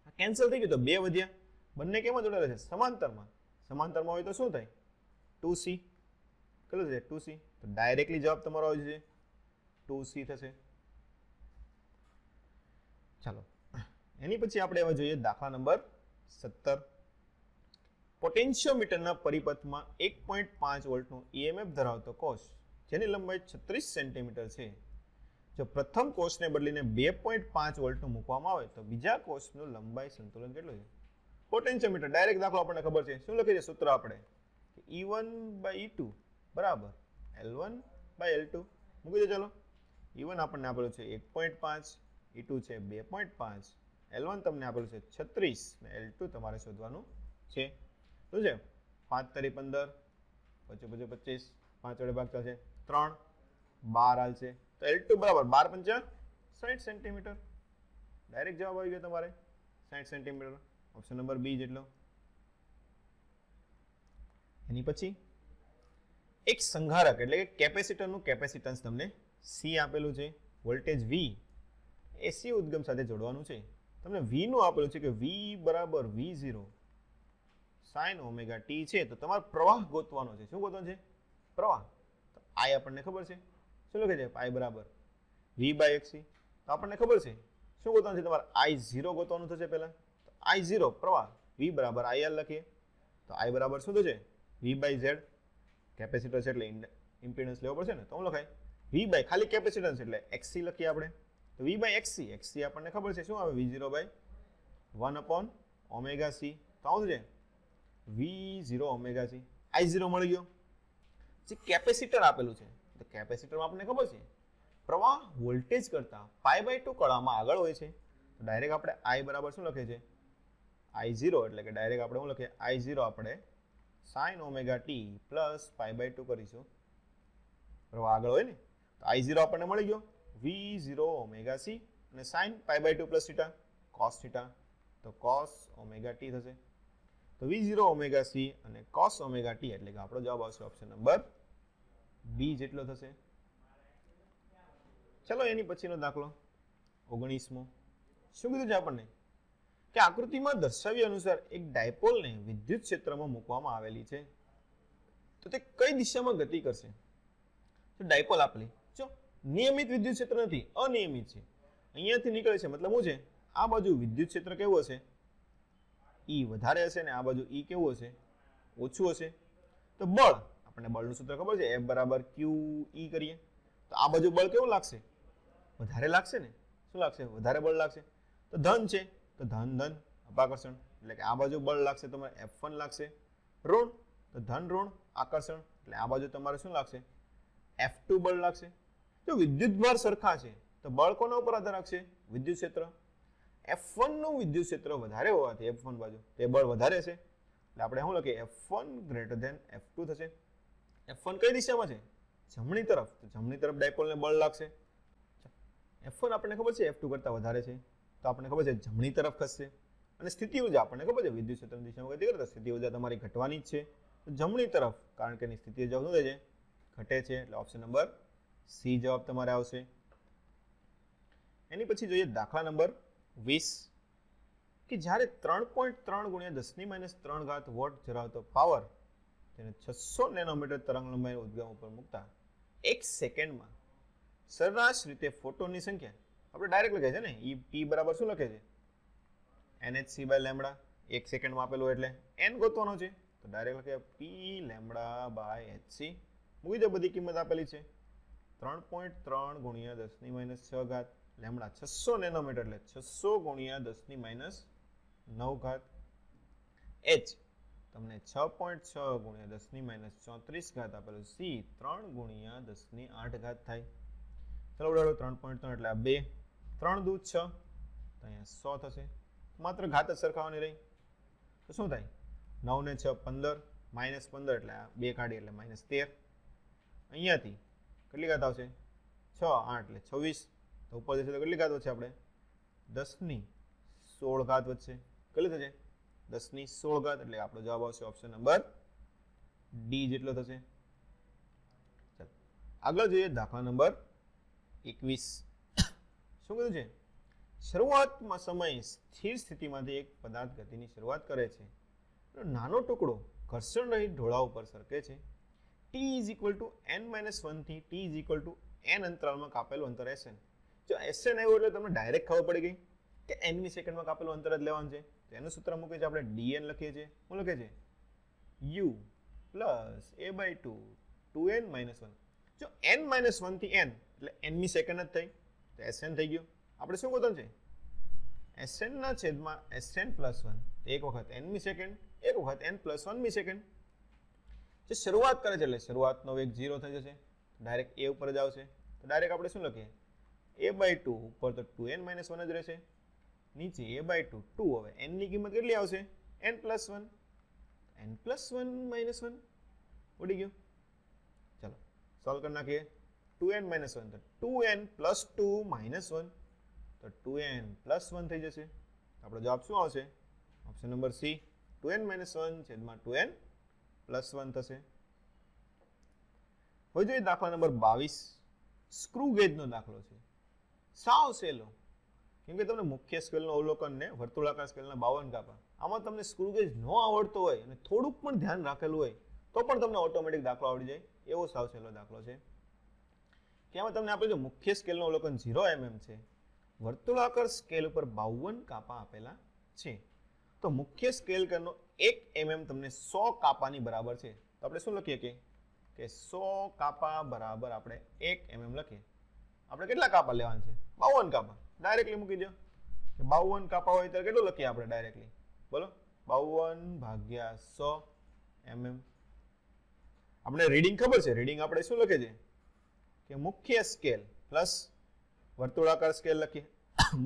આ કેન્સલ થઈ ગયું તો 2 વધ્યા. બંને કેમાં જોડેલા છે? સમાંતરમાં. સમાંતરમાં હોય તો શું થાય? 2C. કેટલું છે? 2C. તો ડાયરેક્ટલી જવાબ તમારો આવી જશે 2C થશે. ચાલો એની પછી આપણે હવે જોઈએ દાખલા નંબર 17. પોટેન્શિયોમીટરના પરિપથમાં 1.5 વોલ્ટનું EMF ધરાવતો કોષ જેની લંબાઈ 36 સેન્ટીમીટર છે. જો પ્રથમ કોષને બદલીને 2.5 વોલ્ટનું મૂકવામાં આવે તો બીજા કોષનું લંબાઈ સંતુલન કેટલું છે? પોટેન્શિયોમીટર ડાયરેક્ટ દાખલો આપણને ખબર છે. શું લખીએ સૂત્ર આપણે? E1/E2 બરાબર L1/L2 મૂકી દો. ચાલો E1 આપણને આપેલું છે 1.5, E2 છે 2.5, L1 તમને આપેલું છે 36 ને L2 તમારે શોધવાનું છે. શું છે? 5 તરી 15, 25 25, 5 વડે ભાગ થશે 3, 12 હાલશે. તો L2 બરાબર 12 પંચા 60 સેન્ટીમીટર. ડાયરેક્ટ જવાબ આવી ગયો તમારે 60 સેન્ટીમીટર. ઓપ્શન નંબર બી જેટલો. એની પછી એક સંધારક એટલે કે કેપેસિટરનું કેપેસિટન્સ તમને સી આપેલું છે. વોલ્ટેજ વી એ સી ઉદ્ગમ સાથે જોડવાનું છે. તમને વી નું આપેલું છે કે વી બરાબર V0 sin ઓમેગા ટી છે. તો તમારે પ્રવાહ ગોતવાનો છે. શું ગોતવાનો છે? પ્રવાહ. તો આઈ આપણને ખબર છે. શું લખે છે? આઈ બરાબર V/XC. તો આપણને ખબર છે શું ગોતવાનું છે? તમારે I0 ગોતવાનું થશે પહેલા. તો I0 પ્રવાહ V બરાબર IR લખીએ. તો I બરાબર શું થશે? V/Z. કેપેસિટર છે એટલે ઇમ્પિડન્સ લેવો પડશે ને. તો હું લખાય V ખાલી કેપેસિટન્સ એટલે XC લખીએ આપણે. તો V/XC. XC આપણને ખબર છે શું આવે? V0/1 omega C. તો આવું છે V0 ઓમેગા C. I0 મળી ગયો. જે કેપેસિટર આપેલું છે તો કેપેસિટરમાં આપણને ખબર છે પ્રવાહ વોલ્ટેજ કરતા π/2 કળામાં આગળ હોય છે. તો ડાયરેક્ટ આપણે I બરાબર શું લખે છે? I0 એટલે કે ડાયરેક્ટ આપણે શું લખીએ? I0 આપણે sin ઓમેગા ટી પ્લસ π/2 કરીશું. પ્રવાહ આગળ હોય ને તો I0 આપણને મળી ગયો V0 ઓમેગા C અને sin π/2 plus theta cos theta. તો cos ઓમેગા ટી થશે. તો V0 ઓમેગા C અને cos ઓમેગા ટી એટલે કે આપણો જવાબ આવશે ઓપ્શન નંબર બી જેટલો થશે. ચલો એની પછીનો દાખલો 19મો. શું કીધું છે આપણને? કે આકૃતિમાં દર્શાવ્યા અનુસાર એક ડાયપોલને વિદ્યુત ક્ષેત્રમાં મૂકવામાં આવેલી છે. તો તે કઈ દિશામાં ગતિ કરશે? તો ડાયપોલ આપેલી જો નિયમિત વિદ્યુત ક્ષેત્ર નથી, અનિયમિત છે. અહીંયાથી નીકળે છે મતલબ શું છે? આ બાજુ વિદ્યુત ક્ષેત્ર કેવું હશે? E વધારે હશે ને આ બાજુ E કેવું હશે? ઓછું હશે. તો બળ આપણને બળનું સૂત્ર ખબર છે F બરાબર QE કરીએ. તો આ બાજુ બળ કેવું લાગશે? વધારે લાગશે ને. શું લાગશે? વધારે બળ લાગશે. તો ધન છે તો ધન ધન અપાકર્ષણ એટલે કે આ બાજુ બળ લાગશે તમારે F1 લાગશે. ઋણ તો ધન ઋણ આકર્ષણ એટલે આ બાજુ તમારે શું લાગશે? F2 બળ લાગશે. જો વિદ્યુત ભાર સરખા છે તો બળ કોના ઉપર આધાર રાખશે? વિદ્યુત ક્ષેત્ર. F1 નું વિદ્યુત ક્ષેત્ર વધારે હોવાથી F1 બાજુ તે બળ વધારે છે એટલે આપણે શું લખીએ? F1 ગ્રેટર ધેન F2 થશે. F1 કઈ દિશામાં છે? જમણી તરફ. તો જમણી તરફ ડાયપોલને બળ લાગશે. F1 આપણને ખબર છે F2 કરતા વધારે છે તો આપણને ખબર છે જમણી તરફ ખસશે. અને સ્થિતિ ઉર્જા આપણને ખબર છે વિદ્યુત ક્ષેત્રની દિશામાં ગતિ કરતા સ્થિતિ ઉર્જા તમારી ઘટવાની જ છે. તો જમણી તરફ કારણ કે એની સ્થિતિ ઉર્જા શું થાય છે? ઘટે છે. એટલે ઓપ્શન નંબર સી જવાબ તમારે આવશે. એની પછી જોઈએ દાખલા નંબર 20 કે જ્યારે 3.3 ગુણ્યા 10⁻³ વોટ ધરાવતો પાવર તેને 600 નેનોમીટર તરંગ લંબાઈ ઉદ્ગમ ઉપર મૂકતા 1 સેકન્ડમાં સરેરાશ રીતે ફોટોનની સંખ્યા આપણે ડાયરેક્ટ લખે છે ને ઈ P બરાબર શું લખે છે? NhC/λ. 1 સેકન્ડમાં આપેલું એટલે n ગોતવાનો છે. તો ડાયરેક્ટ લખે P(λ/hc). મૂકી દો બધી કિંમત આપેલી છે. 3.3 ગુણ્યા 10⁻6 લેમ્ડા 600 નેનોમીટર એટલે 600 ગુણ્યા 10⁻9 h તમને 6.6 ગુણ્યા 10⁻34 આપેલું c 3 ગુણ્યા 10⁸ થાય. ચલો ઉડાડો 3.3 એટલે આ 2 3 દૂ 6 તો અહીંયા 100 થશે. માત્ર ઘાત જ સરખાવાની રહી તો શું થાય? 9 ને 6 15 -15 એટલે આ 2 કાઢી એટલે -13. અહીંયાથી કેટલી ઘાત આવશે? 6 8 એટલે 26. તો ઉપર જશે તો કેટલી ઘાત વધશે? આપણે 10⁻16 વધશે. કેટલી થશે? 10⁻16 એટલે આપણો જવાબ આવશે ઓપ્શન નંબર ડી જેટલો થશે. ચાલો આગળ જોઈએ દાખલા નંબર 21. શું કીધું છે? શરૂઆતમાં સમય સ્થિર સ્થિતિમાંથી એક પદાર્થ ગતિની શરૂઆત કરે છે. નાનો ટુકડો ઘર્ષણ રહિત ઢોળા ઉપર સરકે છે. t n-1 થી t n અંતરાલમાં કાપેલું અંતર Sn. જો Sn આવ્યું એટલે તમને ડાયરેક્ટ ખબર પડી ગઈ કે nમી સેકન્ડમાં કાપેલું અંતર જ લેવાનું છે. તો એનું સૂત્ર મૂકીએ છીએ આપણે dn લખીએ છીએ. શું લખીએ છીએ? u plus a/2 2n-1. જો n-1 થી n એટલે nમી સેકન્ડ જ થઈ તો Sn થઈ ગયું. આપણે શું ગોતવાનું છે? Sn ના છેદમાં Sn+1 એક વખત nમી સેકન્ડ એક વખત n+1મી સેકન્ડ. જે શરૂઆત કરે છે એટલે શરૂઆતનો વેગ 0 થઈ જશે. ડાયરેક્ટ a ઉપર જ આવશે. તો ડાયરેક્ટ આપણે શું લખીએ? a/2 ઉપર તો 2n-1 જ રહેશે, નીચે a/2 2, હવે n ની કિંમત કેટલી આવશે? n+1, n+1 -1 ઉડી ગયું. ચાલો સોલ્વ કરી નાખીએ. 2n-1 તો 2n + 2 - 1 તો 2n+1 થઈ જશે. આપણો જવાબ શું આવશે? Option number C, 2n-1 / 2n+1 થશે. હવે જોઈએ દાખલા નંબર 22, સ્ક્રૂ ગેજનો દાખલો છે. સાવ સહેલો, કેમ કે તમને મુખ્ય સ્કેલનું અવલોકન ને વર્તુળાકાર સ્કેલના 52 કાપા, આમાં તમને સ્ક્રૂ ગેજ ન આવડતો હોય અને થોડુંક પણ ધ્યાન રાખેલું હોય તો પણ તમને ઓટોમેટિક દાખલો આવડી જાય એવો સાવ સહેલો દાખલો છે. કે આમાં તમને આપેલું છે મુખ્ય સ્કેલનું અવલોકન 0 mm છે, વર્તુળાકાર સ્કેલ ઉપર 52 કાપા આપેલા છે. તો મુખ્ય સ્કેલ કરનો 1 mm તમને 100 કાપાની બરાબર છે. તો આપણે શું લખીએ કે 100 કાપા બરાબર આપણે 1 mm લખીએ. આપણે કેટલા કાપા લેવાના છે? 52 કાપા. ડાયરેક્ટલી મૂકી દો કે 52 કાપા હોય ત્યારે કેટલું લખીએ આપણે ડાયરેક્ટલી? બોલો, 52 / 100 mm. આપણે રીડિંગ ખબર છે, રીડિંગ આપણે શું લખે છે કે મુખ્ય સ્કેલ પ્લસ વર્તુળાકાર સ્કેલ લખીએ.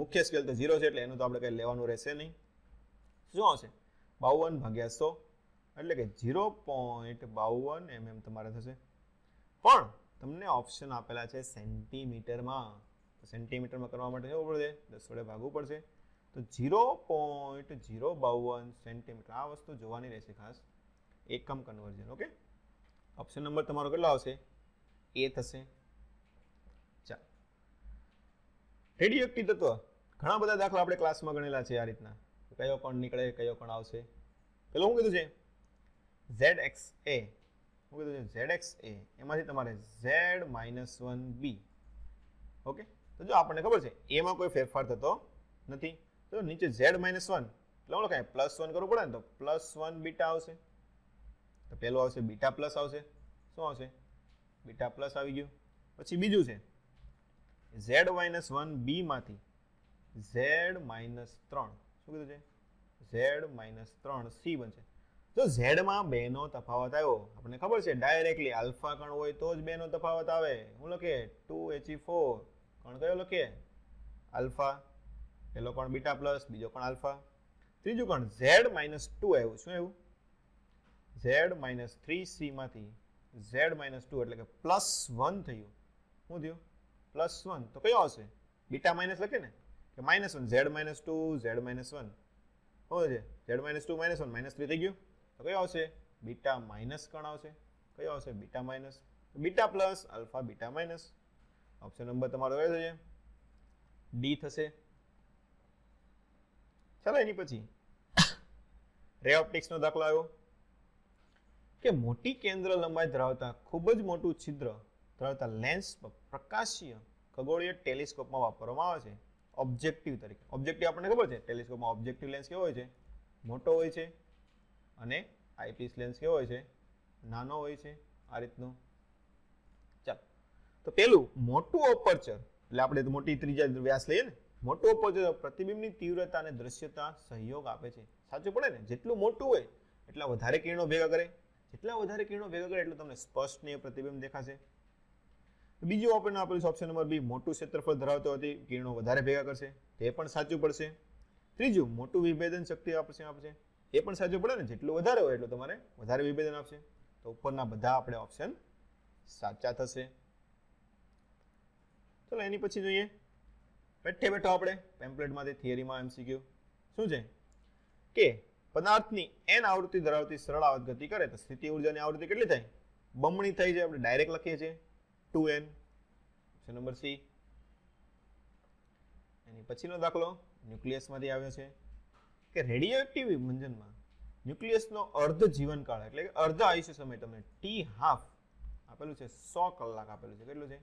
મુખ્ય સ્કેલ તો 0 છે એટલે એનું તો આપણે કંઈ લેવાનું રહેશે નહીં. શું આવશે? 52 / 100 એટલે કે 0.52 mm તમારે થશે. પણ તમને ઓપ્શન આપેલા છે સેન્ટીમીટરમાં. સેન્ટીમીટરમાં કરવા માટે શું પડશે? 10 વડે ભાગવું પડશે. તો 0.052 સેન્ટીમીટર. આ વસ્તુ જોવાની રહેશે ખાસ, એકમ કન્વર્ઝન. ઓકે, ઓપ્શન નંબર તમારો કેટલો આવશે? એ થશે. ચાલો, રેડિયોએક્ટિવ તત્વ ઘણા બધા દાખલા આપણે ક્લાસમાં ગણેલા છે આ રીતના. કયો કોણ નીકળે, કયો કોણ આવશે. પેલો શું કીધું છે? ZXA. શું કીધું છે? ZXA. એમાંથી તમારે Z-1B. ઓકે, તો જો આપણને ખબર છે એમાં કોઈ ફેરફાર થતો નથી. તો નીચે Z-1 એટલે શું લખાય? +1 કરવું પડે ને, તો +1 બીટા આવશે. તો પેલું આવશે બીટા પ્લસ આવશે. શું આવશે? બીટા પ્લસ આવી ગયું. પછી બીજું છે Z-1B માંથી Z-3. શું કીધું છે? Z-3C બનશે. જો Z માં 2 નો તફાવત આવ્યો, આપણને ખબર છે ડાયરેક્ટલી આલ્ફા કણ હોય તો જ 2 નો તફાવત આવે. હું લખીએ 2He4 કણ કયો લખીએ? આલ્ફા. પેલો કણ બીટા પ્લસ, બીજો કણ આલ્ફા. ત્રીજું કણ Z-2 આવ્યું. શું આવ્યું? Z-3C માંથી Z-2 એટલે કે +1 થયું. શું થયું? +1. તો કયો આવશે? બીટા માઇનસ લખે ને કે -1. Z-2 Z-1 શું છે? Z-2 -1 -3 થઈ ગયું. તો કયો આવશે? બીટા માઇનસ કણ આવશે. કયો આવશે? Beta minus. Beta plus alpha beta minus. Option number તમારો કયો થશે? ડી થશે. ચાલો, એની પછી રે ઓપ્ટિક્સનો દાખલો આવ્યો કે મોટી કેન્દ્ર લંબાઈ ધરાવતા ખૂબ જ મોટું છિદ્ર ધરાવતા લેન્સ પ્રકાશીય ખગોળીય ટેલિસ્કોપમાં વાપરવામાં આવે છે ઓબ્જેક્ટિવ તરીકે. ઓબ્જેક્ટિવ આપણને ખબર છે, ટેલિસ્કોપમાં ઓબ્જેક્ટિવ લેન્સ કેવો હોય છે? મોટો હોય છે. અને આઈપીસ લેન્સ કેવો હોય છે? નાનો હોય છે. આ રીતનું. ચાલો, તો પેલું મોટું અપર્ચર એટલે આપણે મોટી ત્રિજ્યા વ્યાસ લઈએ ને, મોટું અપર્ચર પ્રતિબિંબની તીવ્રતા અને દ્રશ્યતા સહયોગ આપે છે. સાચું પડે ને? જેટલું મોટું હોય એટલા વધારે કિરણો ભેગા કરે. જેટલા વધારે કિરણો ભેગા કરે એટલું તમને સ્પષ્ટ ને પ્રતિબિંબ દેખાશે. બીજું આપણને આપેલું છે ઓપ્શન નંબર બી, મોટું ક્ષેત્રફળ ધરાવતો હોવાથી કિરણો વધારે ભેગા કરશે. તે પણ સાચું પડશે. ત્રીજું, મોટું વિભેદન શક્તિ આપશે. એ પણ સાચું પડે ને? જેટલું વધારે હોય એટલું તમારે વધારે વિભેદન આપશે. તો ઉપરના બધા આપણે ઓપ્શન સાચા થશે. ચલો, એની પછી જોઈએ બેઠે બેઠો આપણે પેમ્પલેટમાંથી થિયરીમાં MCQ શું છે કે પદાર્થની n આવૃત્તિ ધરાવતી સરળ આવત ગતિ કરે તો સ્થિતિ ઊર્જાની આવૃત્તિ કેટલી થાય? બમણી થઈ જાય. આપણે ડાયરેક્ટ લખીએ છીએ 2n. Option number C. એની પછીનો દાખલો ન્યુક્લિયસમાંથી આવ્યો છે કે રેડિયોએક્ટિવ વિભંજનમાં ન્યુક્લિયસનો અર્ધ જીવનકાળ એટલે કે અર્ધ આયુષ્ય સમય તમને T½ આપેલું છે. 100 કલાક આપેલું છે. કેટલું છે?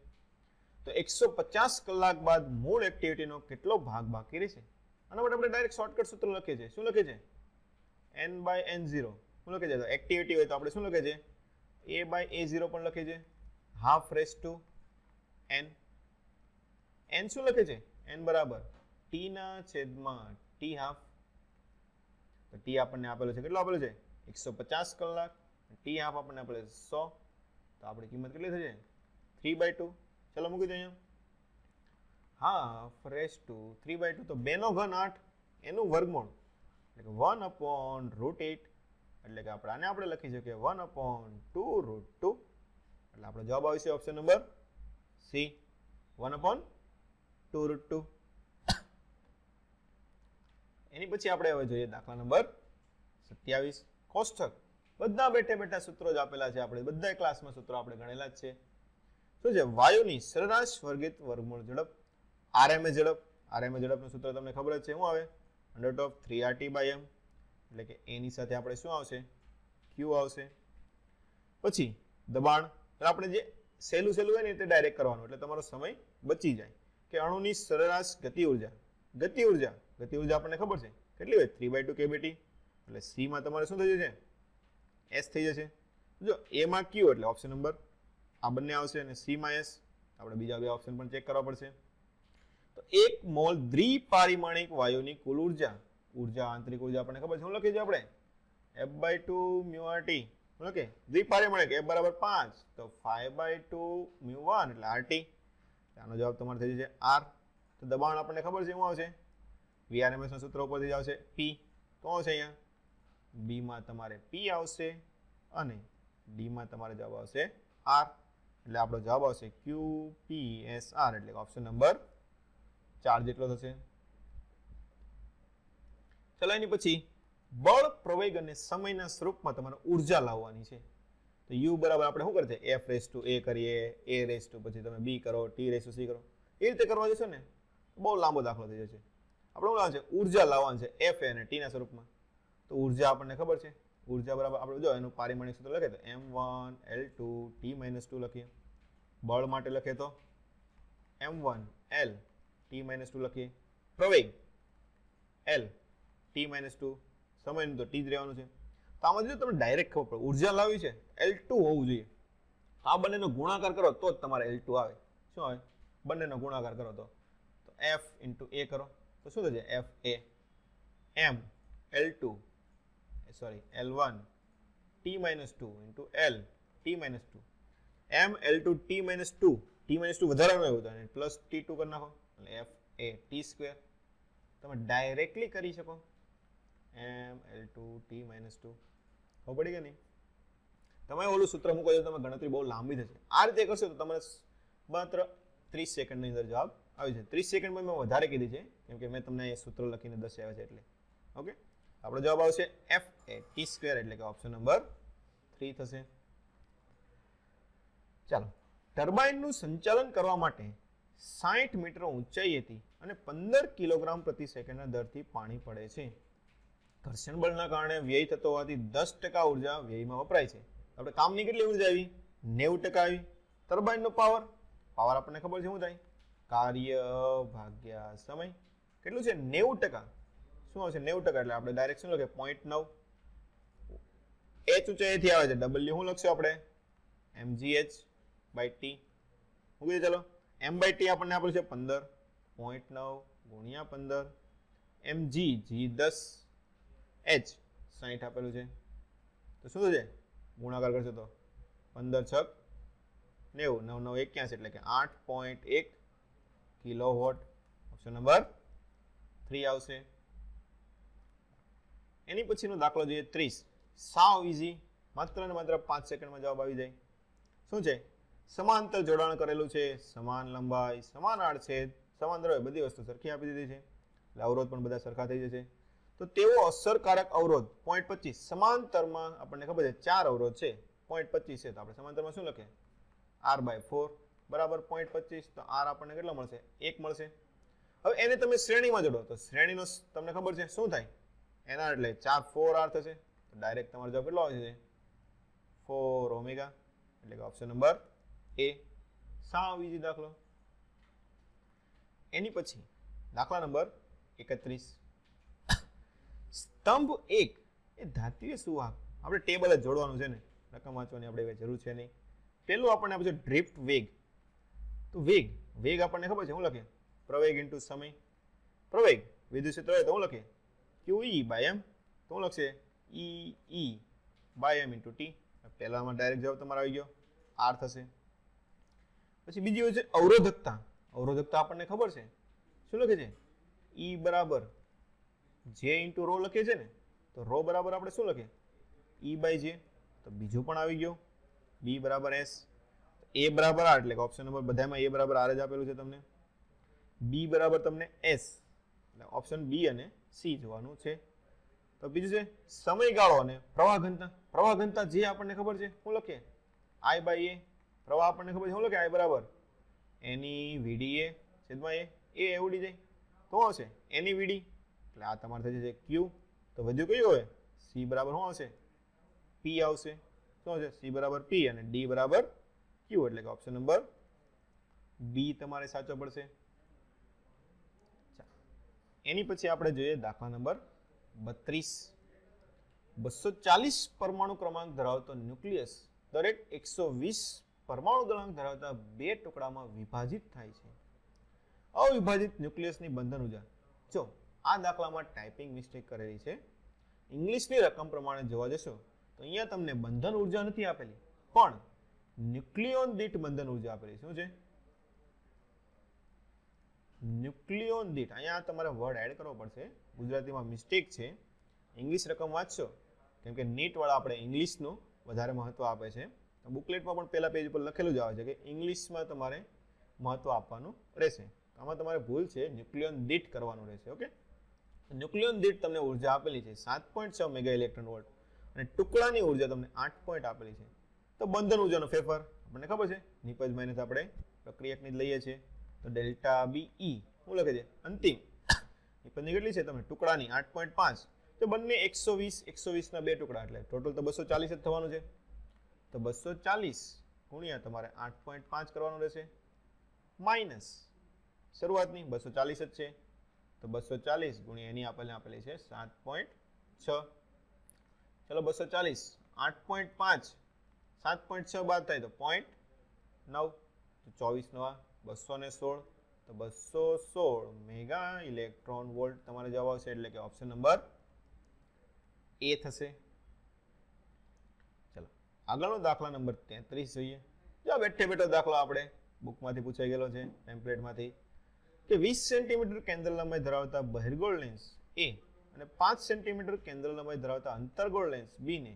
તો 150 કલાક બાદ મૂળ એક્ટિવિટીનો કેટલો ભાગ બાકી રહેશે? આના માટે આપણે ડાયરેક્ટ શોર્ટકટ સૂત્ર લખીએ છીએ. શું લખીએ છીએ? n/n0. શું લખીએ છીએ? તો એક્ટિવિટી હોય તો આપણે શું લખીએ છીએ? a/a0 પણ લખીએ છીએ. ½ n શું લખે છે? n બરાબર T/T². તો T આપણને આપેલો છે. કેટલો આપેલો છે? 150 કલાક. T½ આપણને આપેલો છે 100. તો આપણી કિંમત કેટલી થશે? 3/2. ચલો મૂકી દો અહીંયા. હાફ રેસ ટુ 3/2 તો 2 નો ઘન 8 એનું વર્ગમૂળ એટલે કે 1/√8 એટલે કે આપણે આને લખી શકીએ 1/2√2 એટલે આપણો જવાબ આવશે ઓપ્શન નંબર સી 1/2√2. એની પછી આપણે હવે જોઈએ દાખલા નંબર 27 કોષ્ટક બધા બેઠા સૂત્રો જ આપેલા છે આપણે બધા ક્લાસમાં સૂત્રો આપણે ગણેલા જ છે. શું છે વાયુની સરેરાશ વર્ગિત વર્ગમૂળ ઝડપ RMS ઝડપનું સૂત્ર તમને ખબર જ છે શું આવે √3RT/m એટલે કે a ની સાથે આપણે શું આવશે q આવશે. પછી દબાણ આપણે જે સહેલું હોય ને તે ડાયરેક્ટ કરવાનું એટલે તમારો સમય બચી જાય કે અણુની સરેરાશ ગતિ ઉર્જા આપણને ખબર છે કેટલી હોય 3/2 kBT એટલે c માં તમારે શું થઈ જશે s થઈ જશે. જો a માં q એટલે ઓપ્શન નંબર આ બંને આવશે અને c માં s આપણે બીજા બે ઓપ્શન પણ ચેક કરવા પડશે. તો 1 મોલ દ્વિપારિમાણિક વાયુની કુલ ઉર્જા આંતરિક ઉર્જા આપણને ખબર છે શું લખીએ છીએ આપણે F/2 μRT ઓકે દ્વિપારિમાણિક F = 5 તો 5/2 μ1 એટલે RT આનો જવાબ તમારો થઈ જશે R. તો દબાણ આપણને ખબર છે શું આવશે VRMS ના સૂત્ર ઉપરથી જ આવશે P તો આવશે અહીંયા B માં તમારે P આવશે અને D માં તમારે જવાબ આવશે R એટલે આપણો જવાબ આવશે QPSR એટલે કે ઓપ્શન નંબર 4 જેટલો થશે. ચલો એની પછી બળ પ્રવેગ અને સમયના સ્વરૂપમાં તમારે ઉર્જા લાવવાની છે. તો U બરાબર આપણે શું કરીએ F/a કરીએ a/ પછી તમે B કરો T/c કરો એ રીતે કરવા જશો ને બહુ લાંબો દાખલો થઈ જશે. આપણે શું લાવવાનું છે ઉર્જા લાવવાનું છે F અને T ના સ્વરૂપમાં. તો ઉર્જા આપણને ખબર છે ઉર્જા બરાબર આપણે જો એનું પારિમાણિક સૂત્ર લખીએ તો m1L2 T-2 લખીએ. બળ માટે લખીએ તો m1L T-2 લખીએ. પ્રવેગ L T-2 સમયનું તો T જ રહેવાનું છે. તો આમાં જો તમને ડાયરેક્ટ ખબર પડે ઉર્જા લાવી છે L2 હોવું જોઈએ. આ બંનેનો ગુણાકાર કરો તો જ તમારે L2 આવે. શું આવે બંનેનો ગુણાકાર કરો તો F × A કરો તો શું થશે FA m L1 T-2 × L T-2 m L2 T-2 વધારાનું આવ્યું હતું અને પ્લસ T2 કરી નાખો એટલે FA T2 તમે ડાયરેક્ટલી કરી શકો m L2 T-2 ખબર પડી કે નહીં. તમે ઓલું સૂત્ર મૂકો છો તમે ગણતરી બહુ લાંબી થશે. આ રીતે કરશો તો તમારે માત્ર 30 સેકન્ડની અંદર જવાબ આવી જશે. 30 સેકન્ડમાં મેં વધારે કીધી છે કેમ કે મેં તમને એ સૂત્ર લખીને દર્શાવ્યા છે એટલે ઓકે. આપણો જવાબ આવશે FA T2 એટલે કે ઓપ્શન નંબર 3 થશે. ચાલો ટર્બાઇનનું સંચાલન કરવા માટે 60 મીટર ઊંચાઈએથી અને 15 કિલોગ્રામ પ્રતિ સેકન્ડના દરથી પાણી પડે છે. ઘર્ષણ બળના કારણે વ્યય થતો હોવાથી 10% ઉર્જા વ્યયમાં વપરાય છે. આપણે કામની કેટલી ઉર્જા આવી 90% આવી. ટર્બાઇનનો પાવર આપણને ખબર છે શું થાય કાર્ય ભાગ્યા સમય કેટલું છે 90%. શું આવશે 90% એટલે આપણે ડાયરેક્ટ શું લખીએ 0.9 h ઊંચાઈથી આવે છે W શું લખશું આપણે mgh/t શું કીધું ચાલો m/t આપણને આપેલું છે 15 0.9 × 15 mg g10 h 60 આપેલું છે તો શું થશે ગુણાકાર કરશો તો 15 6 90 9 9 81 એટલે કે 8.1 કિલોવોટ ઓપ્શન નંબર 3 આવશે. એની પછીનો દાખલો જોઈએ 30 સાવ ઈઝી માત્ર ને માત્ર 5 સેકન્ડમાં જવાબ આવી જાય. શું છે સમાંતર જોડાણ કરેલું છે સમાન લંબાઈ સમાન આડછેદ સમાન દ્રવ્ય બધી વસ્તુ સરખી આપી દીધી છે એટલે અવરોધ પણ બધા સરખા થઈ જશે. તો તેવો અસરકારક અવરોધ 0.25 સમાંતરમાં આપણને ખબર છે 4 અવરોધ છે 0.25 છે તો આપણે સમાંતરમાં શું લખીએ R/4 બરાબર 0.25 તો R આપણને કેટલો મળશે 1 મળશે. હવે એને તમે શ્રેણીમાં જોડો તો શ્રેણીનો તમને ખબર છે શું થાય એના એટલે 4 4R થશે તો ડાયરેક્ટ તમારો જવાબ કેટલો આવશે 4 ઓમેગા એટલે કે ઓપ્શન નંબર A. સાવ ઈઝી દાખલો. એની પછી દાખલા નંબર 31 સ્તંભ 1 એ ધાત્વિય સુવાહક આપણે ટેબલ જ જોડવાનું છે ને રકમ વાંચવાની આપણે જરૂર છે નહીં. પેલું આપણને આપે છે ડ્રિફ્ટ વેગ. તો વેગ આપણને ખબર છે શું લખીએ પ્રવેગ × સમય. પ્રવેગ વિદ્યુત ક્ષેત્ર હોય તો શું લખીએ QE/m તો શું લખશે EE/m × t. પહેલામાં ડાયરેક્ટ જવાબ તમારો આવી ગયો R થશે. પછી બીજી હોય છે અવરોધકતા. અવરોધકતા આપણને ખબર છે, શું લખે છે? E બરાબર J ઇન્ટુ રો લખીએ છે ને, તો રો બરાબર આપણે શું લખીએ? E by J. તો બીજું પણ આવી ગયું, B બરાબર S. A બરાબર R, એટલે કે ઓપ્શન નંબર બધામાં A બરાબર R જ આપેલું છે તમને. B બરાબર તમને S, એટલે ઓપ્શન B અને C જોવાનું છે. તો બીજું છે સમયગાળો અને પ્રવાહ ઘનતા. પ્રવાહ ઘનતા જે આપણને ખબર છે, શું લખીએ? I by A. પ્રવાહ આપણને ખબર છે, શું લખીએ? I બરાબર એની VDA છેદમાં A ઉડી જાય તો શું આવશે? એની VD, એટલે આ તમારે થઈ જશે Q. તો વધ્યું કયું હોય? C બરાબર શું આવશે? P આવશે. શું આવશે? C બરાબર P અને D બરાબર Q, એટલે કે ઓપ્શન નંબર B તમારે સાચો પડશે. એની પછી આપણે જોઈએ દાખલા નંબર 32. 240 પરમાણુ ક્રમાંક ધરાવતો ન્યુક્લિયસ દરેક 120 પરમાણુ ક્રમાંક ધરાવતા બે ટુકડામાં વિભાજિત થાય છે. અવિભાજિત ન્યુક્લિયસની બંધન ઉર્જા. જો આ દાખલામાં ટાઈપિંગ મિસ્ટેક કરેલી છે. ઇંગ્લિશની રકમ પ્રમાણે જોવા જશો તો અહીંયા તમને બંધન ઉર્જા નથી આપેલી, પણ ન્યુક્લિયોન દીઠ બંધન ઉર્જા આપેલી. શું છે? ન્યુક્લિયોન દીઠ. અહીંયા તમારે વર્ડ એડ કરવો પડશે, ગુજરાતીમાં મિસ્ટેક છે. ઇંગ્લિશ રકમ વાંચશો, કેમ કે નીટ વાળા આપણે ઇંગ્લિશનું વધારે મહત્વ આપે છે. બુકલેટમાં પણ પહેલા પેજ ઉપર લખેલું જ આવે છે કે ઇંગ્લિશમાં તમારે મહત્વ આપવાનું રહેશે. આમાં તમારે ભૂલ છે, ન્યુક્લિયોન દીઠ કરવાનું રહેશે. ઓકે, ન્યુક્લિયોન દીઠ તમને ઉર્જા આપેલી છે 7.6 મેગા ઇલેક્ટ્રોન વોલ્ટ અને ટુકડાની ઉર્જા તમને 8 પોઈન્ટ આપેલી છે. તો બંધન ઉર્જાનો ફેરફાર આપણને ખબર છે, નિપજ માઇનસ આપણે પ્રક્રિયકની જ લઈએ છીએ. તો ડેલ્ટા બી ઈ શું લખે છે? અંતિમ નિપજની કેટલી છે? તમે ટુકડાની 8.5. તો બંને 120 ના બે ટુકડા, એટલે ટોટલ તો 240 જ થવાનું છે. તો 240 ગુણ્યા તમારે 8.5 કરવાનું રહેશે, માઇનસ શરૂઆતની 240 જ છે. તો 240 ગુણ્યા એની આપેલી છે 7.6. ચલો 240 8.5 7.6 બાદ થાય તો 0.9. તો 24 નવા 216. તો 216 મેગા ઇલેક્ટ્રોન વોલ્ટ તમારે જવાબ આવશે, એટલે કે ઓપ્શન નંબર A થશે. ચલો આગળનો દાખલા નંબર 33 જોઈએ. જો બેઠે બેઠો દાખલો આપણે બુકમાંથી પૂછાઈ ગયેલો છે, ટેમ્પલેટમાંથી, કે 20 સેન્ટીમીટર કેન્દ્ર લંબાઈ ધરાવતા બહિર્ગોળ લેન્સ A અને 5 સેન્ટીમીટર કેન્દ્ર લંબાઈ ધરાવતા અંતર્ગોળ લેન્સ B ને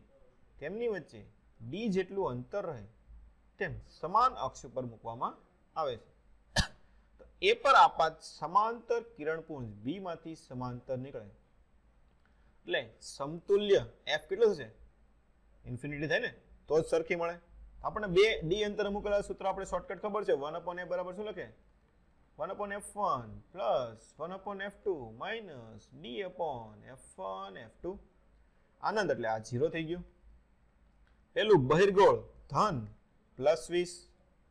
તેમની વચ્ચે D જેટલું અંતર રહે તેમ સમાન અક્ષ ઉપર મૂકવામાં આવે છે. તો A પર આપાત સમાંતર કિરણપુંજ B માંથી સમાંતર નીકળે, એટલે સમતુલ્ય F કેટલો થશે? ઇન્ફિનિટી થાય ને તો જ સરખી મળે. આપણે બે D અંતર મૂકેલા સૂત્ર આપણે શોર્ટકટ ખબર છે, 1/A બરાબર શું લખે? 1/F1 plus 1/F2 minus D/F1 F2. આનંદ, એટલે આ 0 થઈ ગયું. પેલું બહિર્ગોળ ધન પ્લસ 20,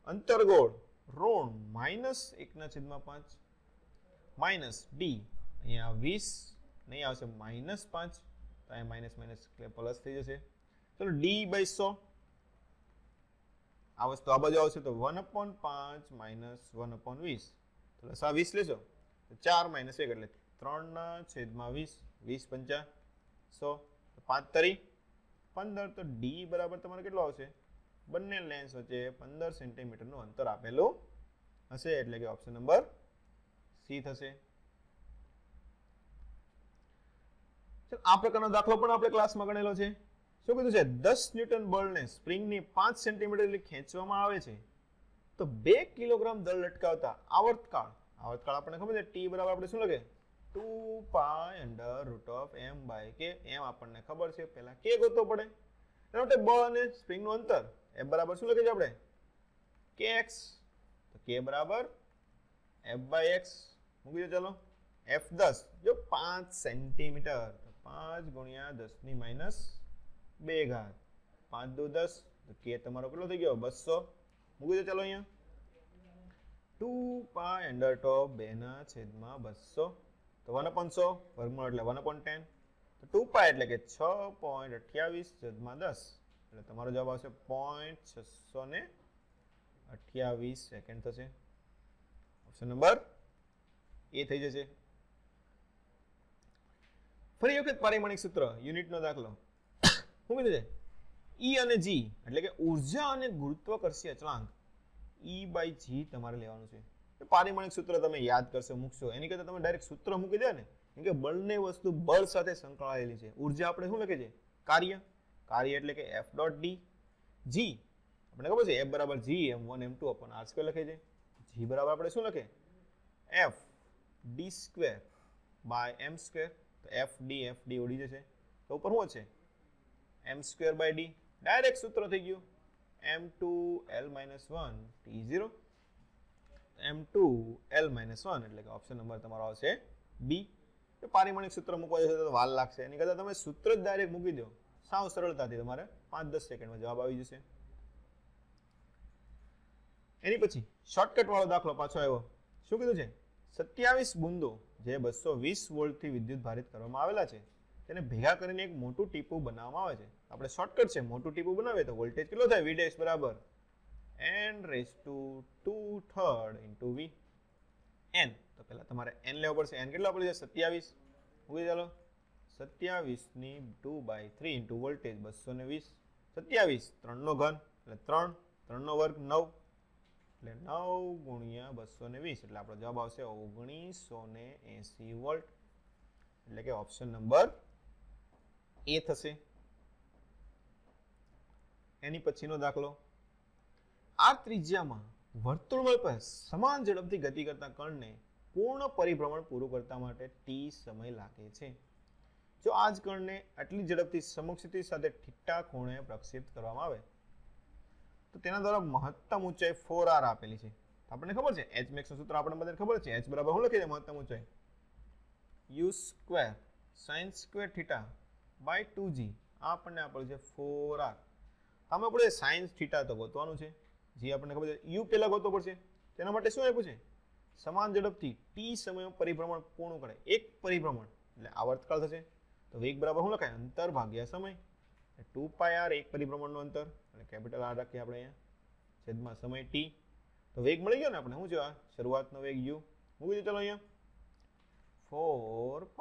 અંતર્ગોળ ઋણ માઇનસ 1/5 માઇનસ D, અહીંયા 20 નહીં આવશે -5, તો અહીંયા માઇનસ માઇનસ એટલે પ્લસ થઈ જશે. ચલો D/100 આ વસ્તુ આ બાજુ આવશે તો 1/5 માઇનસ 1/20. તો આ 20 લેશો તો 4 - 1 એટલે 3/20. 20 × 5 100, 5 તરી 15. તો D બરાબર તમારે કેટલો આવશે? બંને લેન્સ વચ્ચે 15 સેન્ટીમીટરનું અંતર આપેલું હશે, એટલે કે ઓપ્શન નંબર C થશે. આ પ્રકારનો દાખલો પણ આપણે ક્લાસમાં ગણેલો છે. શું કીધું છે? 10 ન્યૂટન બળને સ્પ્રિંગની 5 સેન્ટીમીટર સુધી ખેંચવામાં આવે છે તો 2 કિલોગ્રામ દળ લટકાવતા આवर्तकाળ આપણને ખબર છે T બરાબર આપણે શું લખે? 2π√m/k. એમ આપણને ખબર છે, પહેલા k ગોતવો પડે. એના માટે બળ અને સ્પ્રિંગનું અંતર F બરાબર શું લખે છે આપણે? kx. તો k બરાબર F/x મૂકી દો. ચાલો F 10, જો 5 સેન્ટીમીટર, તો 5 × 10⁻2 ઘાત, 5 × 2 = 10. તો k તમારો કેટલો થઈ ગયો? 200 મૂકી દો. ચાલો અહીંયા 2π√2/200. તો 1/100 વર્ગમૂળ એટલે 1/10. તો 2π એટલે કે 6.28/10, એટલે તમારો જવાબ આવશે 0.628 સેકન્ડ થશે. ઓપ્શન નંબર A થઈ જશે. ફરી વખત પારિમાણિક સૂત્ર, યુનિટનો દાખલો. શું કીધું છે? E અને G એટલે કે ઉર્જા અને ગુરુત્વાકર્ષીય અચળાંક E/G તમારે લેવાનું છે. પારિમાણિક સૂત્ર તમે યાદ કરશો મૂકશો એની કરતા તમે ડાયરેક્ટ સૂત્ર મૂકી દે ને, કેમ કે બળને વસ્તુ બળ સાથે સંકળાયેલી છે. ઉર્જા આપણે શું લખે છે? કાર્ય એટલે કે F ડોટ ડી. જી આપણે ખબર છે F બરાબર G m1 m2 upon r² લખે છે. G બરાબર આપણે શું લખે? F d² by m². તો F d ઉડી જશે. તો ઉપર શું છે? m² by d. ડાયરેક્ટ સૂત્ર થઈ ગયું m2l-1 t0. m2l-1 એટલે કે ઓપ્શન નંબર તમારો આવશે બી. પારિમાણિક સૂત્ર મૂકવા જશે તો વાર લાગશે, એની કરતા તમે સૂત્ર જ ડાયરેક્ટ મૂકી દો, સાવ સરળતાથી તમારે 5-10 સેકન્ડમાં જવાબ આવી જશે. એની પછી શોર્ટકટ વાળો દાખલો પાછો આવ્યો. શું કીધું છે? 27 બુંદો જે 220 વોલ્ટથી વિદ્યુત ભારિત કરવામાં આવેલા છે તેને ભેગા કરીને એક મોટું ટીપું બનાવવામાં આવે છે. આપણે શોર્ટકટ છે, મોટું ટીપું બનાવીએ તો વોલ્ટેજ કેટલો થાય? V ડેશ બરાબર n⁻² into V. n તો પહેલા તમારે n લેવો પડશે. n કેટલો પડે છે? 27. મૂકી ચાલો 27 ની 2/3 into વોલ્ટેજ 220. 27 3 નો ઘન એટલે 3, 3 નો વર્ગ 9 એટલે 9 ગુણ્યા 220 એટલે આપણો જવાબ આવશે 1980 વોલ્ટ. એટલે કે ઓપ્શન નંબર એ થશે. એની પછીનો દાખલો, આ ત્રિજ્યામાં વર્તુળમાં પર સમાન ઝડપથી ગતિ કરતા કણને પૂર્ણ પરિભ્રમણ પૂરું કરતા માટે t સમય લાગે છે. જો આ જ કણને આટલી ઝડપથી સમક્ષિતિજ સાથે થીટા ખૂણે પ્રક્ષેપિત કરવામાં આવે તો તેના દ્વારા મહત્તમ ઊંચાઈ 4r આપેલી છે. આપણને ખબર છે h max નું સૂત્ર આપણને બધાને ખબર છે. h બરાબર શું લખીએ મહત્તમ ઊંચાઈ? u² sin² theta by 2g. આ આપણને આપેલું છે 4r. આમાં આપણે sin થીટા તો ગોતવાનું છે. જે આપણને ખબર છે u પહેલા ગોતવો પડશે. તેના માટે શું આપ્યું છે? સમાન ઝડપથી t સમયમાં પરિભ્રમણ પૂર્ણ કરે. એક પરિભ્રમણ એટલે આવર્તકાળ થશે. તો વેગ બરાબર શું લખાય? અંતર ભાગ્યા સમય. 2πr એક પરિભ્રમણનું અંતર અને કેપિટલ R રાખીએ આપણે અહીંયા છેદમાં સમય t. તો વેગ મળી ગયો ને આપણે. શું છે આ? શરૂઆતનો વેગ u. મૂકી દો ચાલો અહીંયા 4π²